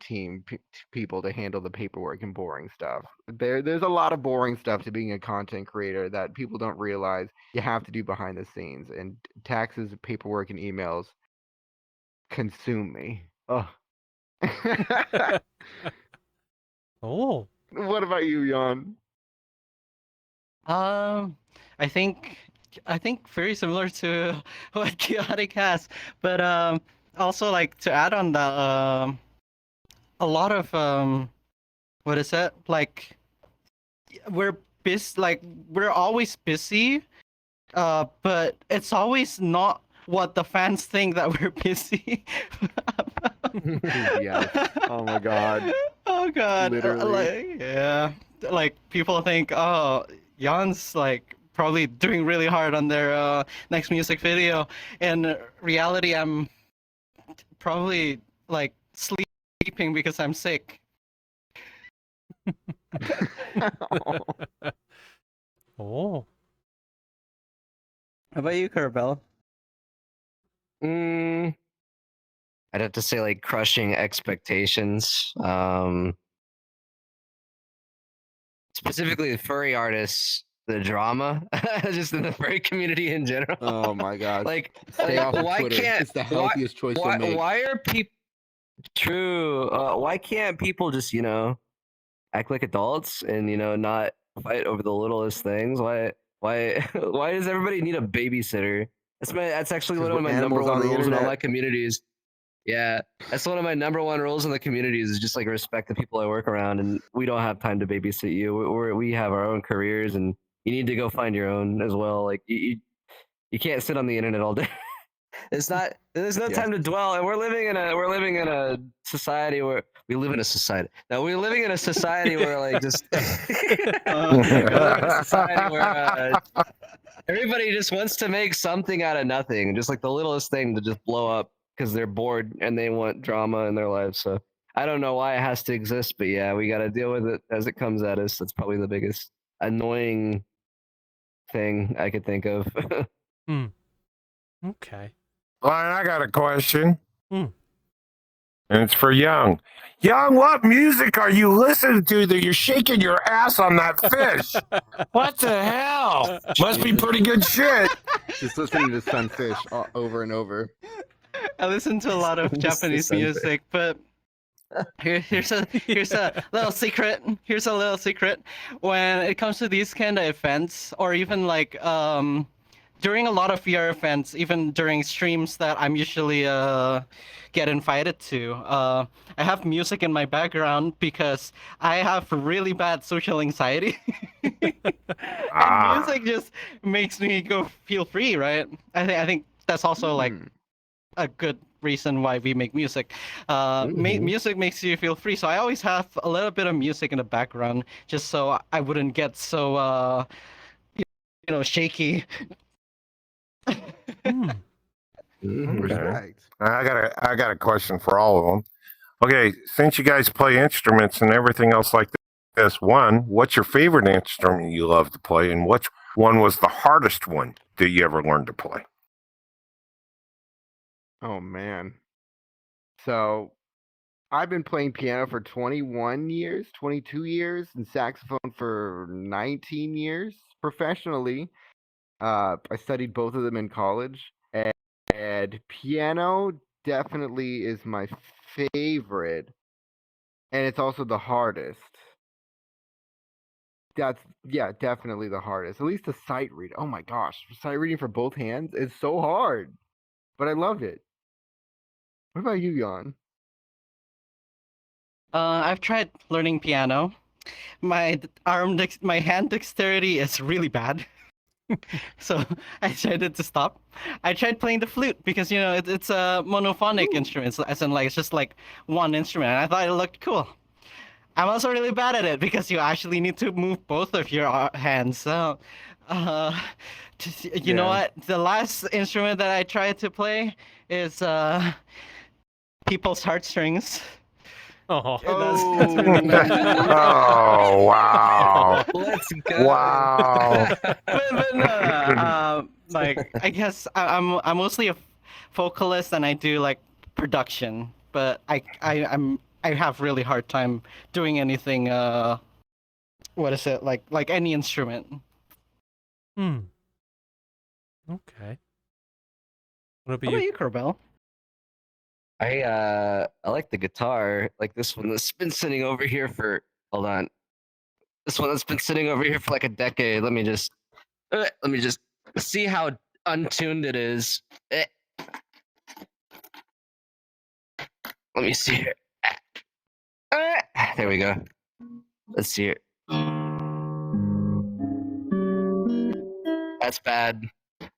people to handle the paperwork and boring stuff. There's a lot of boring stuff to being a content creator that people don't realize you have to do behind the scenes. And taxes, paperwork, and emails consume me. Oh. Oh. What about you, Jan? Um, I think very similar to what Chaotic has, but also like to add on that, a lot of what is it like? We're busy, like we're always busy, but it's always not what the fans think that we're busy. Yes. Oh my god. Oh god. Literally. Like, yeah. Like people think, oh, Jan's like probably doing really hard on their next music video. In reality, I'm probably like sleeping because I'm sick. Oh. How about you, Corbelle? Mm, I'd have to say like crushing expectations. Specifically the furry artists, the drama, just in the furry community in general. Oh my god. Like, Stay off of why Twitter. can't It's the healthiest choice why you'll make. why are people true? Why can't people just act like adults and not fight over the littlest things? Why does everybody need a babysitter? That's actually 'Cause one of we're my number animals on one the rules in all internet. my communities. Yeah, that's one of my number one rules in the communities is just like respect the people I work around, and we don't have time to babysit you. We have our own careers, and you need to go find your own as well. Like you can't sit on the internet all day. There's no Yes. time to dwell, and we're living in a society where we live in a society. Now we're living in a society where like just we live in a society where everybody just wants to make something out of nothing, just like the littlest thing to just blow up because they're bored and they want drama in their lives. So I don't know why it has to exist, but yeah, we got to deal with it as it comes at us. That's probably the biggest annoying thing I could think of. Hmm. Okay. Ryan, I got a question. Hmm. And it's for Young. Young, what music are you listening to that you're shaking your ass on that fish? What the hell? Must be pretty good shit. Just listening to Sunfish over and over. I listen to a lot of Japanese music, but here's a little secret. Here's a little secret. When it comes to these kind of events, or even like during a lot of VR events, even during streams that I'm usually get invited to, I have music in my background because I have really bad social anxiety. And music just makes me go feel free, right? I think that's also like a good reason why we make music. Music makes you feel free, so I always have a little bit of music in the background, just so I wouldn't get so shaky. Respect. I got a question for all of them. Okay, since you guys play instruments and everything else like this, one, what's your favorite instrument you love to play, and which one was the hardest one that you ever learned to play? Oh man. So I've been playing piano for 21 years, 22 years, and saxophone for 19 years professionally. I studied both of them in college, and piano definitely is my favorite, and it's also the hardest. Definitely the hardest. At least the sight read. Oh my gosh, sight reading for both hands is so hard, but I love it. What about you, Jan? I've tried learning piano. My my hand dexterity is really bad. So I decided to stop. I tried playing the flute because it's a monophonic instrument, so as in like it's just like one instrument. And I thought it looked cool. I'm also really bad at it because you actually need to move both of your hands. So, you know what? The last instrument that I tried to play is people's heartstrings. Oh. That's really bad. Oh, wow. Let's go. Wow. but no, like I guess I'm mostly a vocalist and I do like production, but I have really hard time doing anything. What is it like any instrument? Hmm. Okay. What How about about you? you, Corbelle? I like the guitar, like this one that's been sitting over here for Hold on. This one that's been sitting over here for like a decade. Let me just see how untuned it is. Let me see here. There we go. Let's see it. That's bad.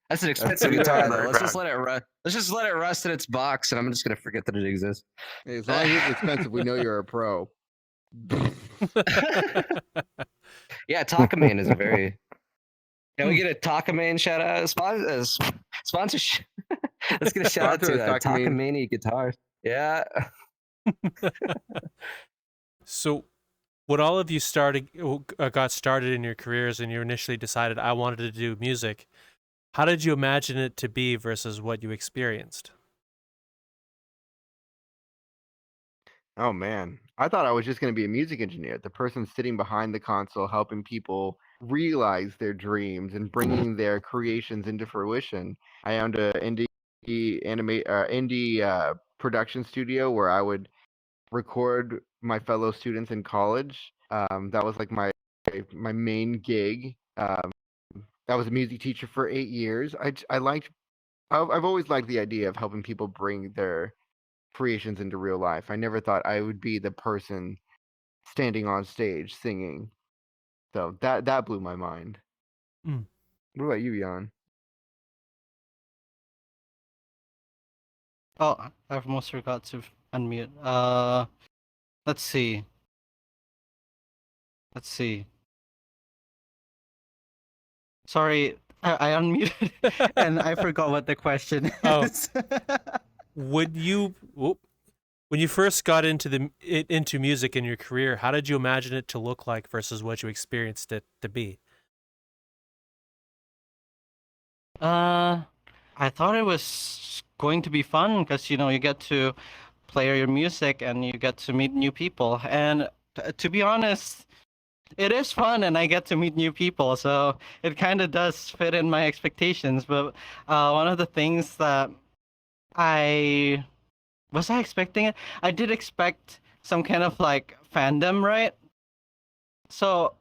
That's an expensive pretty guitar bad. though. Very Let's bad. just let it rust. Let's just let it rust in its box, and I'm just gonna forget that it exists. Hey, as long as it's expensive, we know you're a pro. Yeah, Takamane is a very. Can we get a Takamane shout out? Sponsorship. Let's get a shout out to Sponsor us, Takamane. Takamane guitars. Yeah. So, when all of you got started in your careers and you initially decided I wanted to do music, how did you imagine it to be versus what you experienced? Oh man, I thought I was just going to be a music engineer, the person sitting behind the console helping people realize their dreams and bringing their creations into fruition. I owned a indie production studio where I would record my fellow students in college. That was like my main gig. I was a music teacher for 8 years. I've always liked the idea of helping people bring their creations into real life. I never thought I would be the person standing on stage singing. So that blew my mind. Mm. What about you, Jan? Oh, I've almost forgot to unmute. Let's see. Sorry, I unmuted and I forgot what the question Oh. is. When you first got into music in your career, how did you imagine it to look like versus what you experienced it to be? I thought it was going to be fun because you get to play your music and you get to meet new people. And to be honest, it is fun and I get to meet new people, so it kind of does fit in my expectations. But one of the things that I expecting it? I did expect some kind of like fandom, right? So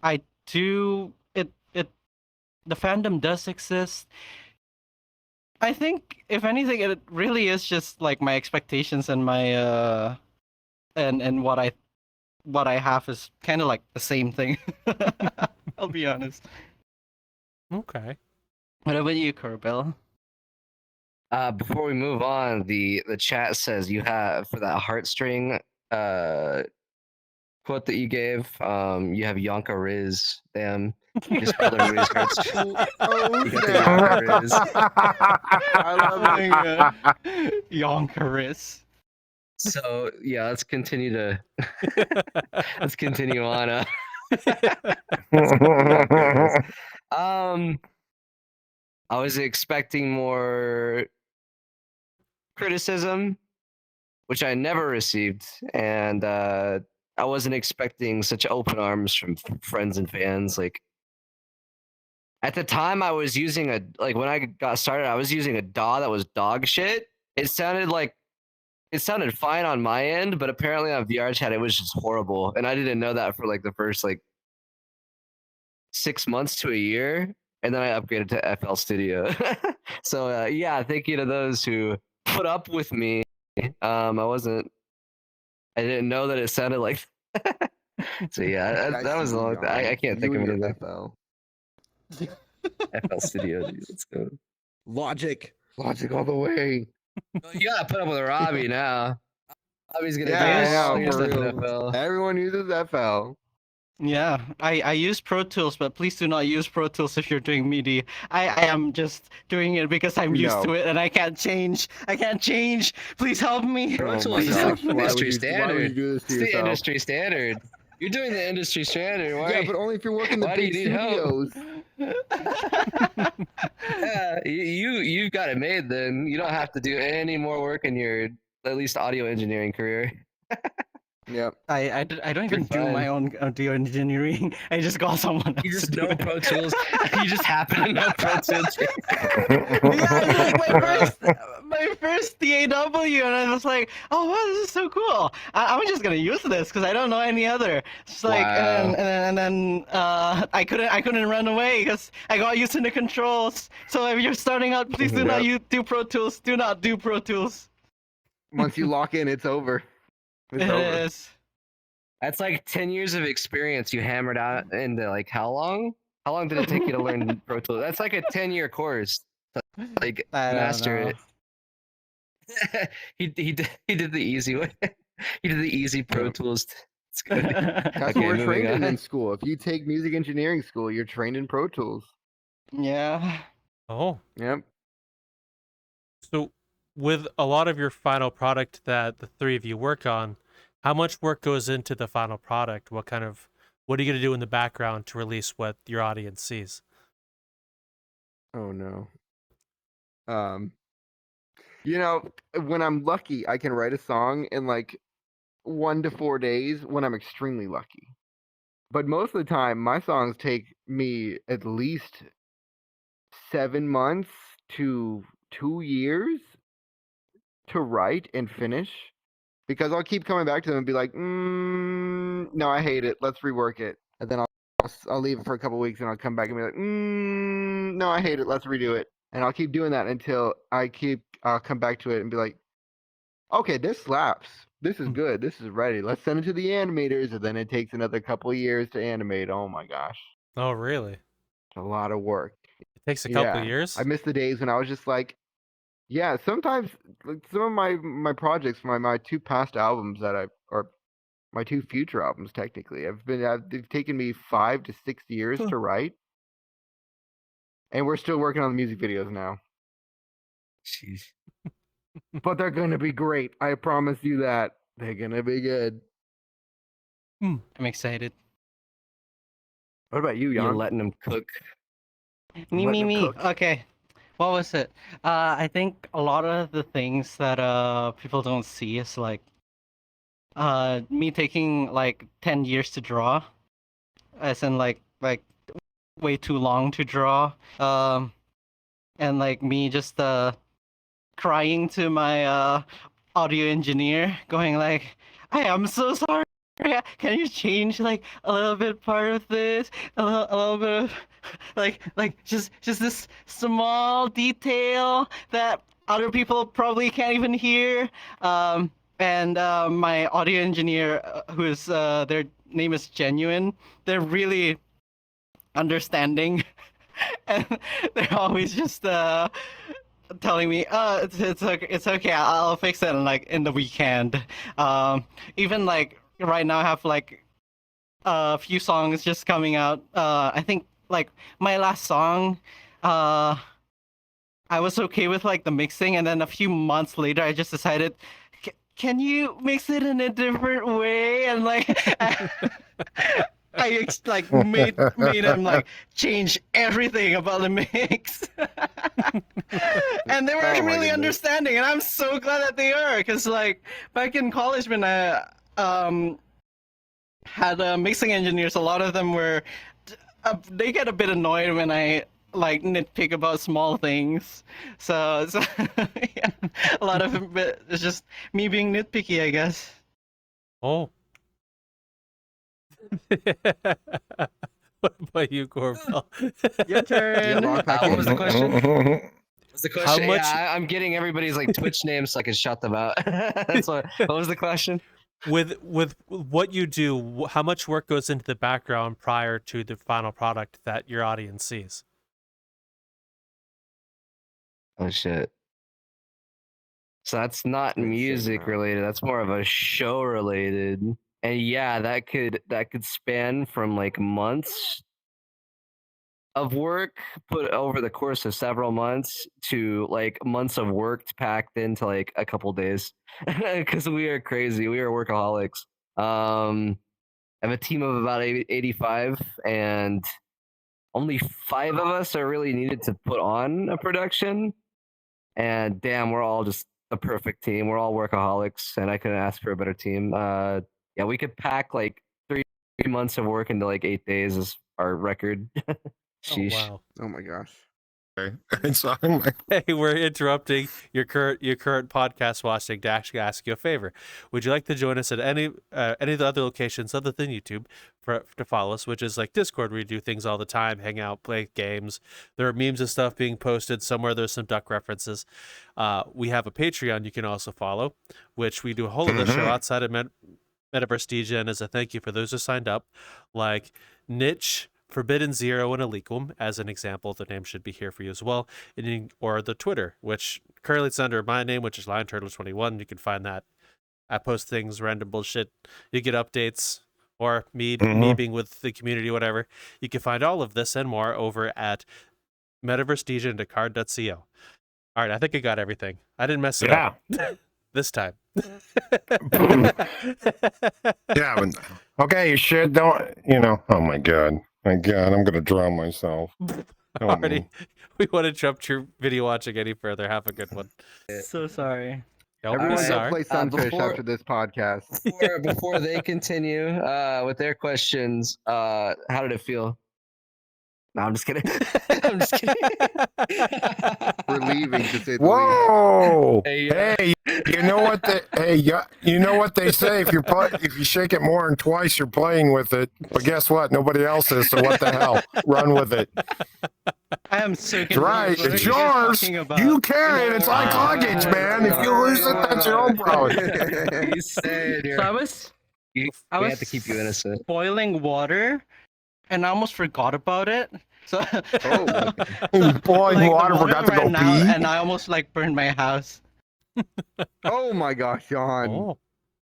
I do it the fandom does exist. I think if anything it really is just like my expectations and my and what I have is kind of like the same thing. I'll be honest. Okay. What about you, Corbelle? Before we move on, the chat says you have for that heartstring quote that you gave. You have Yonka Riz. Damn, you just called everybody's hearts. Oh, You got the snap. Yonka Riz. I love it. Yonkaris. So yeah, let's continue on. I was expecting more criticism, which I never received, and I wasn't expecting such open arms from friends and fans. Like at the time, I was using when I got started, I was using a DAW that was dog shit. It sounded fine on my end, but apparently on VRChat it was just horrible, and I didn't know that for like the first 6 months to a year, and then I upgraded to FL Studio. So yeah, thank you to those who put up with me. I didn't know that it sounded like. So yeah, that was a long. I can't think of anything. FL Studio, dude, let's go. Logic. Logic all the way. You gotta put up with Robbie now. Robbie's gonna Yeah, do for stuff in real. FL. Everyone uses FL. Yeah, I use Pro Tools, but please do not use Pro Tools if you're doing MIDI. I am just doing it because I'm used to it and I can't change. Please help me. Pro Oh Tools my is gosh, the why would industry you standard. do this to It's the yourself? industry standard. You're doing the industry standard. Why? Yeah, but only if you're working the why do big you need help? studios. Yeah, you've got it made. Then you don't have to do any more work in your at least audio engineering career. Yep. I don't even do fine. my own audio engineering. I just got someone else You just to do know it. Pro Tools. You just happen to know Pro Tools. Yeah, it's like my there's DAW, and I was like, oh wow, this is so cool. I'm just gonna use this because I don't know any other. It's like, Wow. and then I couldn't run away because I got used to the controls. So if you're starting out, please do not do Pro Tools. Do not do Pro Tools. Once you lock in, it's over. It's It over. is. That's like 10 years of experience you hammered out into like how long? How long did it take you to learn Pro Tools? That's like a 10-year course to like I don't master know. it. he did the easy way. He did the easy Pro Yep. Tools. It's good. That's Okay, what we're moving trained in on. school. If you take music engineering school, you're trained in Pro Tools. Yeah. Oh, Yep. so with a lot of your final product that the three of you work on, how much work goes into the final product? What are you going to do in the background to release what your audience sees? Oh no. You know, when I'm lucky, I can write a song in like 1 to 4 days when I'm extremely lucky. But most of the time, my songs take me at least 7 months to 2 years to write and finish because I'll keep coming back to them and be like, no, I hate it. Let's rework it. And then I'll leave it for a couple weeks and I'll come back and be like, no, I hate it. Let's redo it. And I'll keep doing that until I'll come back to it and be like, okay, this slaps. This is good. This is ready. Let's send it to the animators. And then it takes another couple of years to animate. Oh my gosh. Oh, really? It's a lot of work. It takes a couple of Yeah. years? I miss the days when I was just like, yeah, sometimes like some of my projects, my 2 past albums or my 2 future albums technically, they've taken me 5 to 6 years to write. And we're still working on the music videos now. Jeez. But they're going to be great. I promise you that. They're going to be good. I'm excited. What about you, You're Jan? letting them cook. Me, Letting me, them me. cook. Okay. What was it? I think a lot of the things that people don't see is like me taking like 10 years to draw, as in like way too long to draw. And like me just crying to my audio engineer, going like, "Hey, I'm so sorry. Can you change like a little bit part of this, a little bit of like just this small detail that other people probably can't even hear." And my audio engineer, who is their name is Genuine, they're really understanding, and they're always just telling me, it's okay, I'll fix it in the weekend. Even like right now I have like a few songs just coming out. I think like my last song, I was okay with like the mixing, and then a few months later I just decided, can you mix it in a different way? And like like made him like change everything about the mix. And they were Oh my really goodness. understanding, and I'm so glad that they are, because like back in college when I had mixing engineers, a lot of them were they get a bit annoyed when I like nitpick about small things. So yeah, a lot of it's just me being nitpicky, I guess. Oh. What about you, Corbelle? Your turn. Rock pack What was the in. question? What's the question? much- Yeah, I'm getting everybody's like Twitch names so I can shut them out. That's what was the question? With what you do, how much work goes into the background prior to the final product that your audience sees? Oh shit. So that's not Insane music amount. related. That's more of a show related. And yeah, that could span from like months of work put over the course of several months to like months of work packed into like a couple days. Because we are crazy. We are workaholics. I have a team of about 85, and only 5 of us are really needed to put on a production. And damn, we're all just a perfect team. We're all workaholics, and I couldn't ask for a better team. Yeah, we could pack like 3 months of work into like 8 days is our record. Oh Sheesh. wow. Oh my gosh. And so I'm like, Hey, we're interrupting your current podcast watching to actually ask you a favor. Would you like to join us at any of the other locations other than YouTube to follow us, which is like Discord, where we do things all the time, hang out, play games. There are memes and stuff being posted somewhere. There's some duck references. We have a Patreon you can also follow, which we do a whole other show outside of Metaverse Degen as a thank you for those who signed up, like Niche, Forbidden Zero, and Illequum, as an example. The name should be here for you as well. Or the Twitter, which currently it's under my name, which is LionTurtle21. You can find that. I post things, random bullshit. You get updates, or me being with the community, whatever. You can find all of this and more over at metaversedegen.card.co. All right, I think I got everything. I didn't mess it up this time. yeah. Okay, you should don't. Oh my god, I'm gonna drown myself. Already, we want to jump your video watching any further. Have a good one. So sorry. Everyone go sorry. play Sunfish after this podcast. Before they continue with their questions, how did it feel? No, I'm just kidding. I'm just kidding. Relieving to say the least. Whoa! Hey, Hey, you know what? You know what they say? If you shake it more than twice, you're playing with it. But guess what? Nobody else is. So what the hell? Run with it. I am so It's right. It's yours. You carry it. It's like luggage, man. If you lose it, that's your own problem. You said So I was we have to keep you innocent. boiling water, and I almost forgot about it. So Boiling water, forgot to go ran out, pee. and I almost burned my house. Oh my gosh, Sean.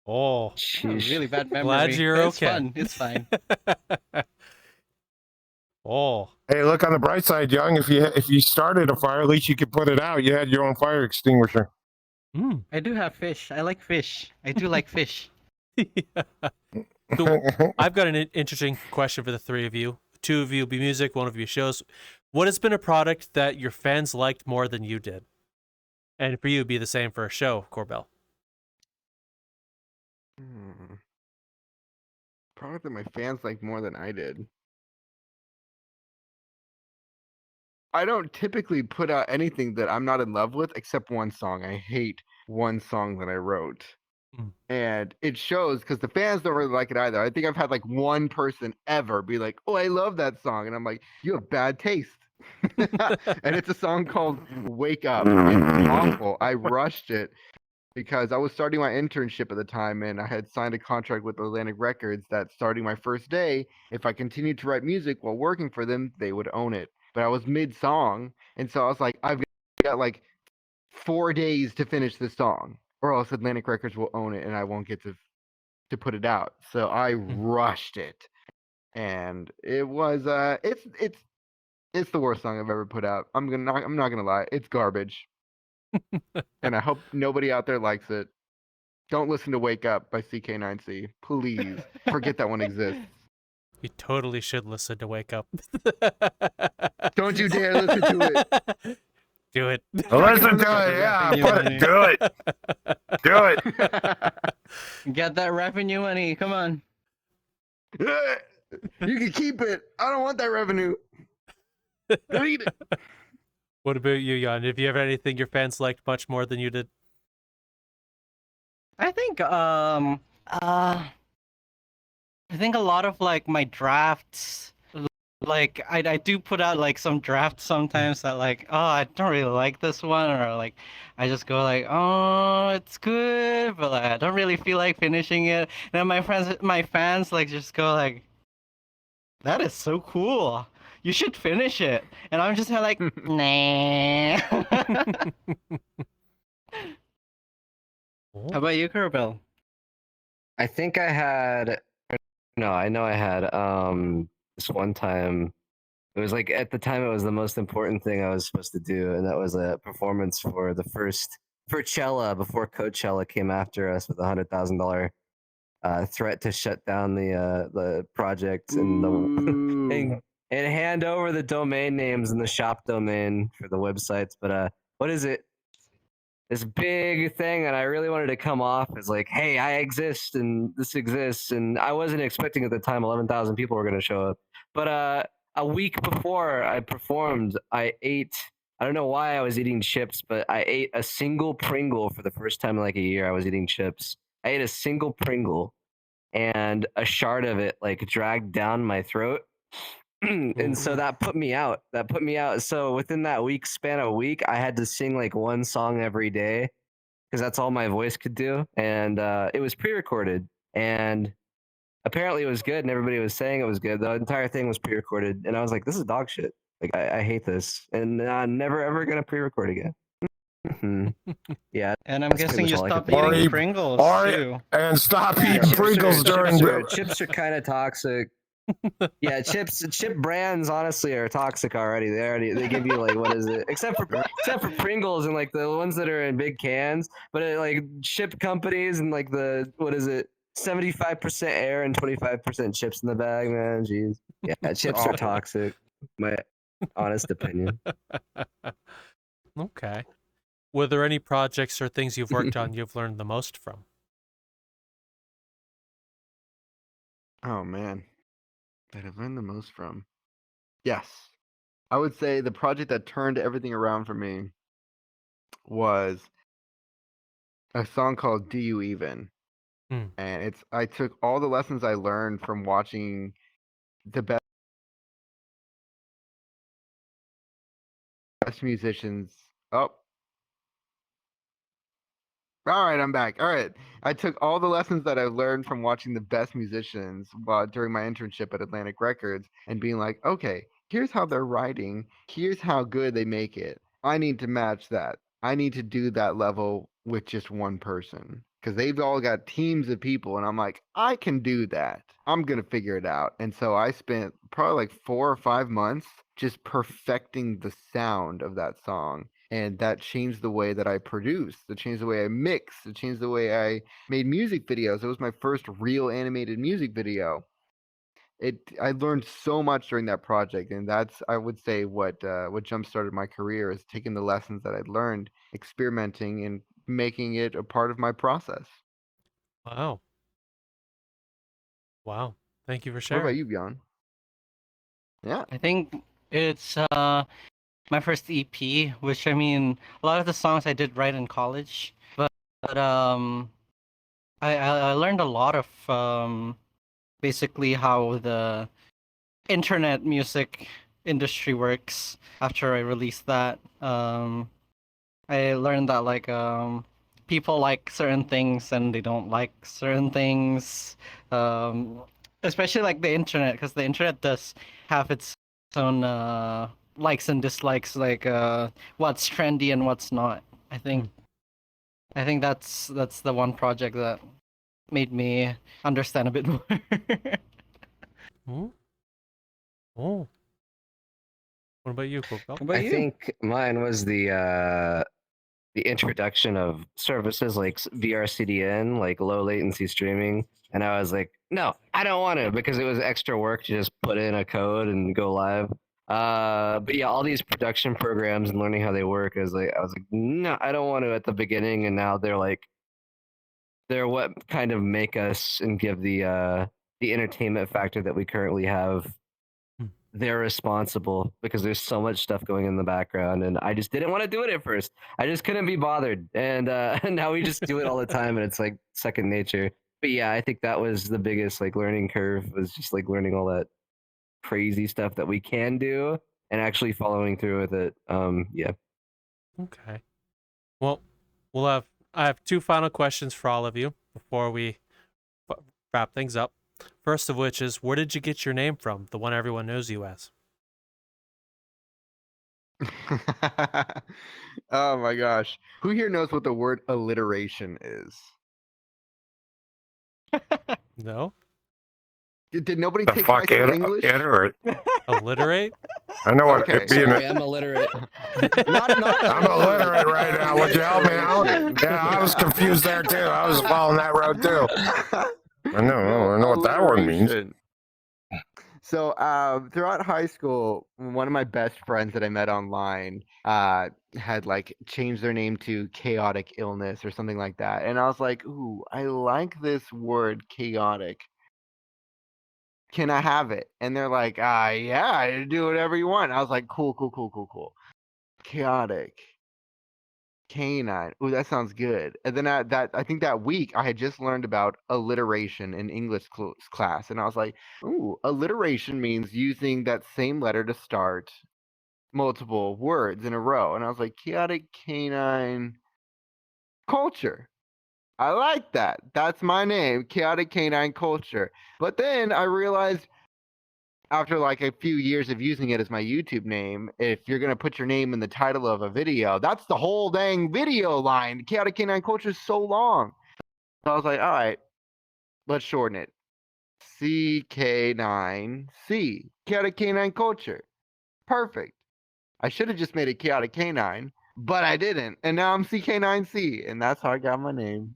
Oh, Really bad memory. Glad you're It's okay. fun. It's fine. Hey, look on the bright side, Young. If you started a fire, at least you could put it out. You had your own fire extinguisher. I do have fish. I like fish. I do like fish. So I've got an interesting question for the three of you. Two of you be music, one of you shows. What has been a product that your fans liked more than you did? And for you, it'd be the same for a show, Corbelle. Product that my fans like more than I did. I don't typically put out anything that I'm not in love with except one song. I hate one song that I wrote. And it shows because the fans don't really like it either. I think I've had like one person ever be like, "Oh, I love that song." And I'm like, "You have bad taste." And it's a song called Wake Up. It's awful. I rushed it because I was starting my internship at the time and I had signed a contract with Atlantic Records that starting my first day, if I continued to write music while working for them, they would own it. But I was mid-song, and so I was like, I've got like 4 days to finish this song, or else Atlantic Records will own it and I won't get to put it out. So I rushed it. And it was it's the worst song I've ever put out. I'm not gonna lie, it's garbage. And I hope nobody out there likes it. Don't listen to Wake Up by CK9C. Please. Forget that one exists. You totally should listen to Wake Up. Don't you dare listen to it. Do it. Listen to it, yeah. Do it. Do it. Get that revenue money. Come on. You can keep it. I don't want that revenue. Delete it. What about you, Jan? Have you ever anything your fans liked much more than you did? I think I think a lot of like my drafts, like I do put out like some drafts sometimes that like, oh, I don't really like this one, or like I just go like, oh, it's good, but like I don't really feel like finishing it. And then my fans like just go like, that is so cool. You should finish it. And I'm just like, nah. How about you, Corbelle? I think I had. No, I know I had. This one time, it was like at the time it was the most important thing I was supposed to do, and that was a performance for the first Coachella before Coachella came after us with $100,000 threat to shut down the project and hand over the domain names and the shop domain for the websites. But what is it? This big thing, and I really wanted to come off as like, hey, I exist and this exists, and I wasn't expecting at the time 11,000 people were going to show up. But a week before I performed, I ate I don't know why I was eating chips, but I ate a single Pringle for the first time in like a year. I was eating chips. I ate a single Pringle, and a shard of it like dragged down my throat. And so that put me out. That put me out. So within that span of a week, I had to sing like one song every day because that's all my voice could do. And it was pre-recorded, and apparently it was good, and everybody was saying it was good. The entire thing was pre-recorded, and I was like, "This is dog shit. Like, I hate this, and I'm never ever gonna pre-record again." Yeah, And I'm that's pretty guessing much you all I could stopped think of. eating Or Pringles or too. and stop Yeah, eating Pringles during. chips are kind of toxic. Yeah, chip brands honestly are toxic already. They give you like, what is it? Except for Pringles and like the ones that are in big cans, but like chip companies and like the, what is it? 75% air and 25% chips in the bag, man. Jeez. Yeah, chips are Awful. toxic. My honest opinion. Okay. Were there any projects or things you've worked on you've learned the most from? Oh man, that I've learned the most from. Yes, I would say the project that turned everything around for me was a song called "Do You Even," Hmm. and I took all the lessons I learned from watching the best musicians. Oh, all right, I'm back. All right. I took all the lessons that I learned from watching the best musicians during my internship at Atlantic Records and being like, okay, here's how they're writing. Here's how good they make it. I need to match that. I need to do that level with just one person because they've all got teams of people. And I'm like, I can do that. I'm going to figure it out. And so I spent probably like 4 or 5 months just perfecting the sound of that song, and that changed the way that I produced. It changed the way I mixed. It changed the way I made music videos. It was my first real animated music video. I learned so much during that project, and that's, I would say, what jump started my career, is taking the lessons that I'd learned, experimenting, and making it a part of my process. Wow. Wow. Thank you for What sharing. about you, Bjorn? Yeah. I think it's my first EP, which I mean, a lot of the songs I did write in college, but I learned a lot of basically how the internet music industry works after I released that. I learned that like people like certain things and they don't like certain things. Especially like the internet, because the internet does have its own likes and dislikes, like what's trendy and what's not. I think that's the one project that made me understand a bit more. Hmm? Oh. What about you, Corbelle? What about I you? think mine was the introduction of services like VRCDN, like low latency streaming. And I was like, no, I don't want to, because it was extra work to just put in a code and go live. But yeah, all these production programs and learning how they work, I was like, no, I don't want to at the beginning. And now they're what kind of make us and give the entertainment factor that we currently have. They're responsible because there's so much stuff going in the background, and I just didn't want to do it at first. I just couldn't be bothered, and now we just do it all the time, and it's like second nature. But yeah, I think that was the biggest like learning curve, was just like learning all that crazy stuff that we can do and actually following through with it. Yeah. Okay. Well, I have two final questions for all of you before we wrap things up. First of which is, where did you get your name from? The one everyone knows you as. Oh my gosh. Who here knows what the word alliteration is? No? Did nobody The take high fuck, school English? iterate. Alliterate? I know what Okay. it being. Sorry, I'm illiterate. Not I'm illiterate right now. Would you help me out? Yeah, I was confused there too. I was following that road too. I know what that word means. alliteration. So throughout high school, one of my best friends that I met online had like changed their name to chaotic illness or something like that. And I was like, ooh, I like this word chaotic. Can I have it? And they're like, yeah, do whatever you want. I was like, cool. chaotic canine. Ooh, that sounds good. And then I think that week I had just learned about alliteration in English class, and I was like, ooh, alliteration means using that same letter to start multiple words in a row. And I was like, chaotic canine culture. I like that. That's my name, Chaotic Canine Culture. But then I realized after like a few years of using it as my YouTube name, if you're gonna put your name in the title of a video, that's the whole dang video line. Chaotic Canine Culture is so long. So I was like, all right, let's shorten it. CK9C. Chaotic Canine Culture. Perfect. I should have just made it Chaotic Canine, but I didn't. And now I'm CK9C, and that's how I got my name.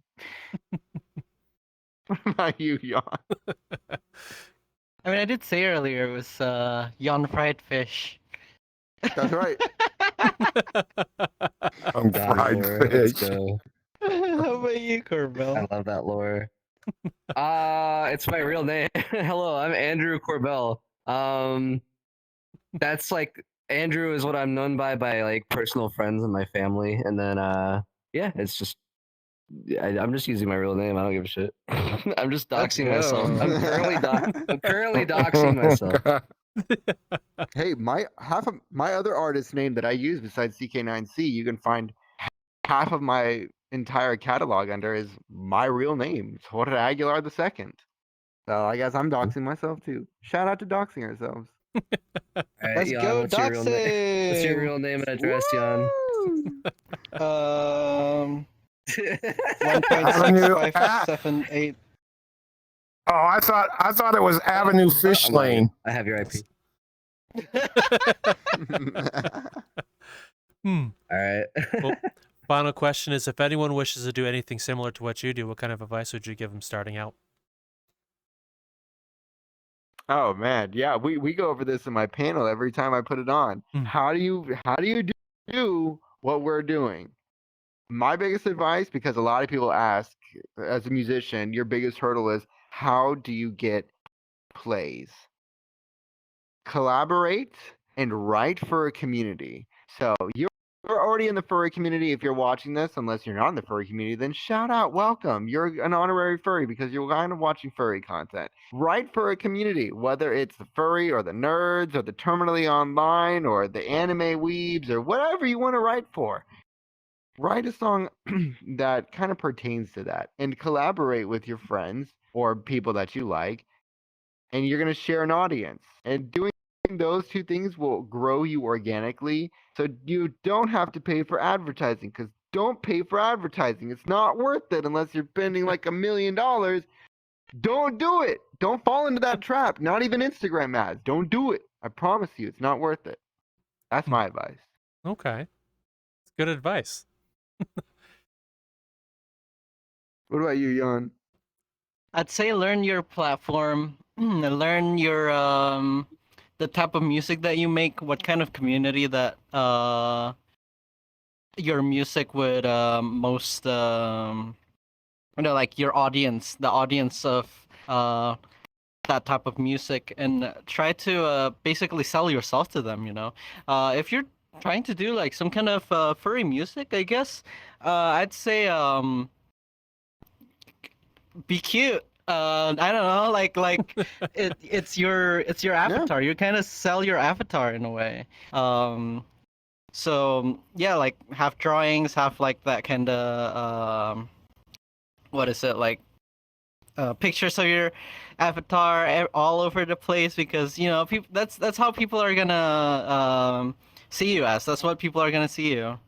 What about you, Jan? I mean, I did say earlier it was Yon Fried Fish. That's right. I'm God, fried lore. Let's fish. go. How about you, I Corbelle? love that lore. It's my real name. Hello, I'm Andrew Corbelle. That's like Andrew is what I'm known by like personal friends and my family, and then yeah, it's just I'm just using my real name. I don't give a shit. I'm just Let's doxing myself. go. I'm currently doxing myself. Hey, half of my other artist name that I use besides CK9C, you can find half of my entire catalog under is my real name, Jorge Aguilar II. So I guess I'm doxing myself too. Shout out to doxing ourselves. All right, Let's Jan, go what's your real name? What's your doxing. real name and address, Jan? Um, Avenue. 1.6578. Oh, I thought it was Avenue Fish I'm lying. Lane. I have your IP. Hmm. All right. Well, final question is: if anyone wishes to do anything similar to what you do, what kind of advice would you give them starting out? Oh man, yeah, we go over this in my panel every time I put it on. How do you do what we're doing? My biggest advice, because a lot of people ask, as a musician, your biggest hurdle is how do you get plays? Collaborate and write for a community. So you're already in the furry community. If you're watching this, unless you're not in the furry community, then shout out, welcome. You're an honorary furry because you're kind of watching furry content. Write for a community, whether it's the furry or the nerds or the terminally online or the anime weebs or whatever you want to write for. Write a song that kind of pertains to that and collaborate with your friends or people that you like, and you're going to share an audience. And doing those two things will grow you organically, so you don't have to pay for advertising, because don't pay for advertising. It's not worth it unless you're spending like $1 million. Don't do it. Don't fall into that trap. Not even Instagram ads. Don't do it. I promise you, it's not worth it. That's my advice. Okay, it's good advice. What about you, Jan? I'd say learn your platform, learn your the type of music that you make, what kind of community that your music would most like your audience, the audience of that type of music, and try to basically sell yourself to them, if you're trying to do like some kind of furry music, I guess I'd say be cute. I don't know, like it's your avatar. You kind of sell your avatar in a way. So yeah, like have drawings, have like that kind of what is it like? Pictures of your avatar all over the place, because people. That's how people are gonna see you as. That's what people are gonna see you.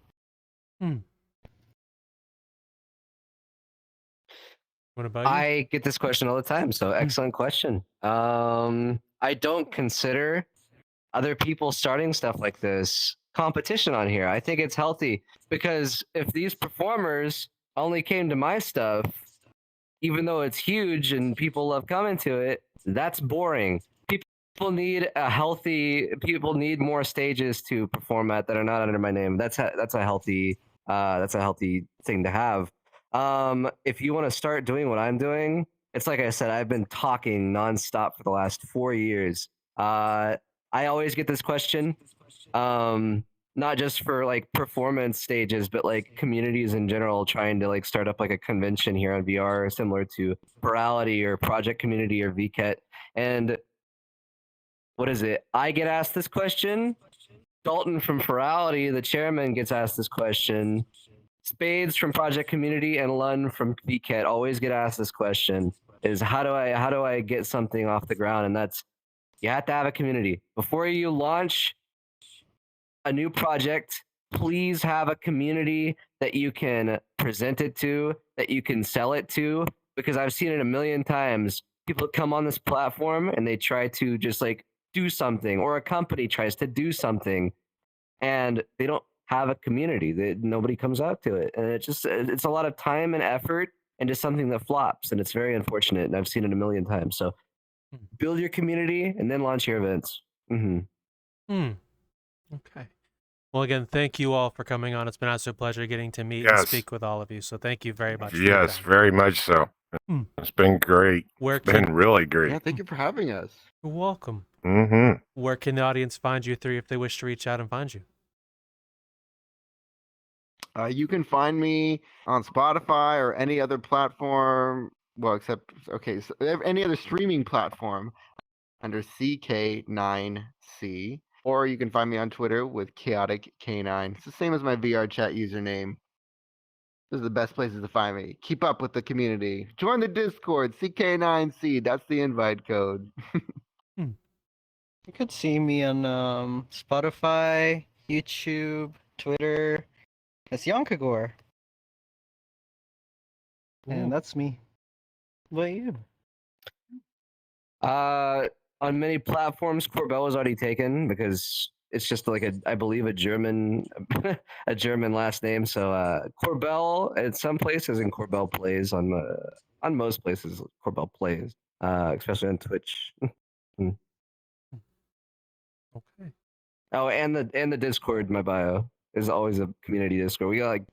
What about you? I get this question all the time, so excellent question. I don't consider other people starting stuff like this competition on here. I think it's healthy, because if these performers only came to my stuff, even though it's huge and people love coming to it, that's boring. People need people need more stages to perform at that are not under my name. That's a healthy thing to have. If you want to start doing what I'm doing, it's like I said, I've been talking nonstop for the last 4 years. I always get this question. not just for like performance stages, but like communities in general, trying to like start up like a convention here on VR, similar to Virality or Project Community or VCAT. And what is it? I get asked this question. Dalton from Virality, the chairman, gets asked this question. Spades from Project Community and Lund from VCAT always get asked this question: is how do I get something off the ground? And that's, you have to have a community before you launch a new project. Please have a community that you can present it to, that you can sell it to, because I've seen it a million times. People come on this platform and they try to just like do something, or a company tries to do something, and they don't have a community. Nobody comes out to it, and it's a lot of time and effort into something that flops, and it's very unfortunate. And I've seen it a million times. So build your community and then launch your events. Okay. Well, again, thank you all for coming on. It's been an absolute pleasure getting to meet and speak with all of you. So thank you very much. Yes, very much so. It's been great. It's been really great. Yeah, thank you for having us. You're welcome. Mm-hmm. Where can the audience find you three if they wish to reach out and find you? You can find me on Spotify or any other platform. Well, except, okay, so any other streaming platform under CK9C. Or you can find me on Twitter with ChaoticCanine. It's the same as my VRChat username. This is the best places to find me. Keep up with the community. Join the Discord, CK9C. That's the invite code. You could see me on Spotify, YouTube, Twitter. It's Yonkagor. And that's me. What about you? On many platforms, Corbelle was already taken because it's just like I believe a German a German last name. So Corbelle at some places and Corbelle plays on most places. Corbelle plays, especially on Twitch. Okay. Oh, and the Discord in my bio is always a community Discord. We got like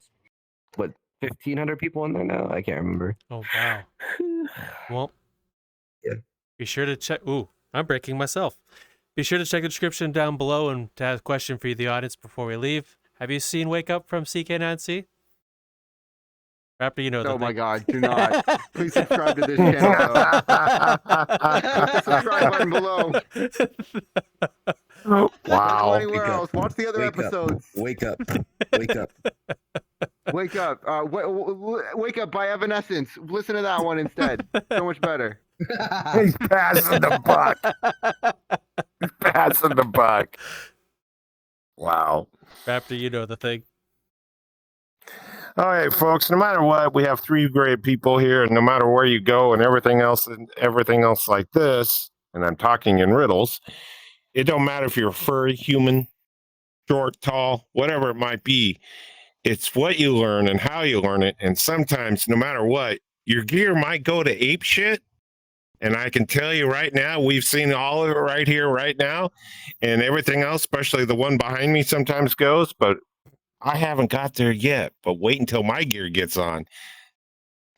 what 1,500 people in there now. I can't remember. Oh wow. Well, yeah. Be sure to check. Ooh, I'm breaking myself. Be sure to check the description down below and to have a question for you, the audience, before we leave. Have you seen Wake Up from CK9C? Raptor, you know the Oh my thing. God, do not. Please subscribe to this channel. Click the subscribe button below. Don't go anywhere else. Watch the other episodes. Wake up. Wake up. Wake up. Wake Up by Evanescence. Listen to that one instead. So much better. He's passing the buck. He's passing the buck. Wow. Raptor, you know the thing. All right, folks, no matter what, we have three great people here, and no matter where you go and everything else like this, and I'm talking in riddles, it don't matter if you're a furry, human, short, tall, whatever it might be. It's what you learn and how you learn it, and sometimes, no matter what, your gear might go to ape shit, and I can tell you right now, we've seen all of it right here, right now, and everything else, especially the one behind me, sometimes goes, but I haven't got there yet, but wait until my gear gets on.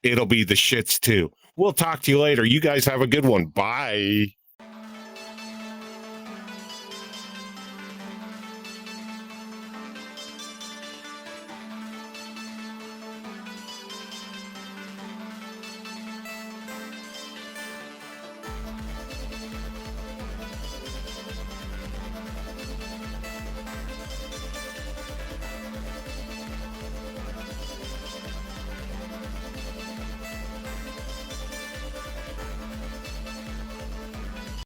It'll be the shits too. We'll talk to you later. You guys have a good one. Bye.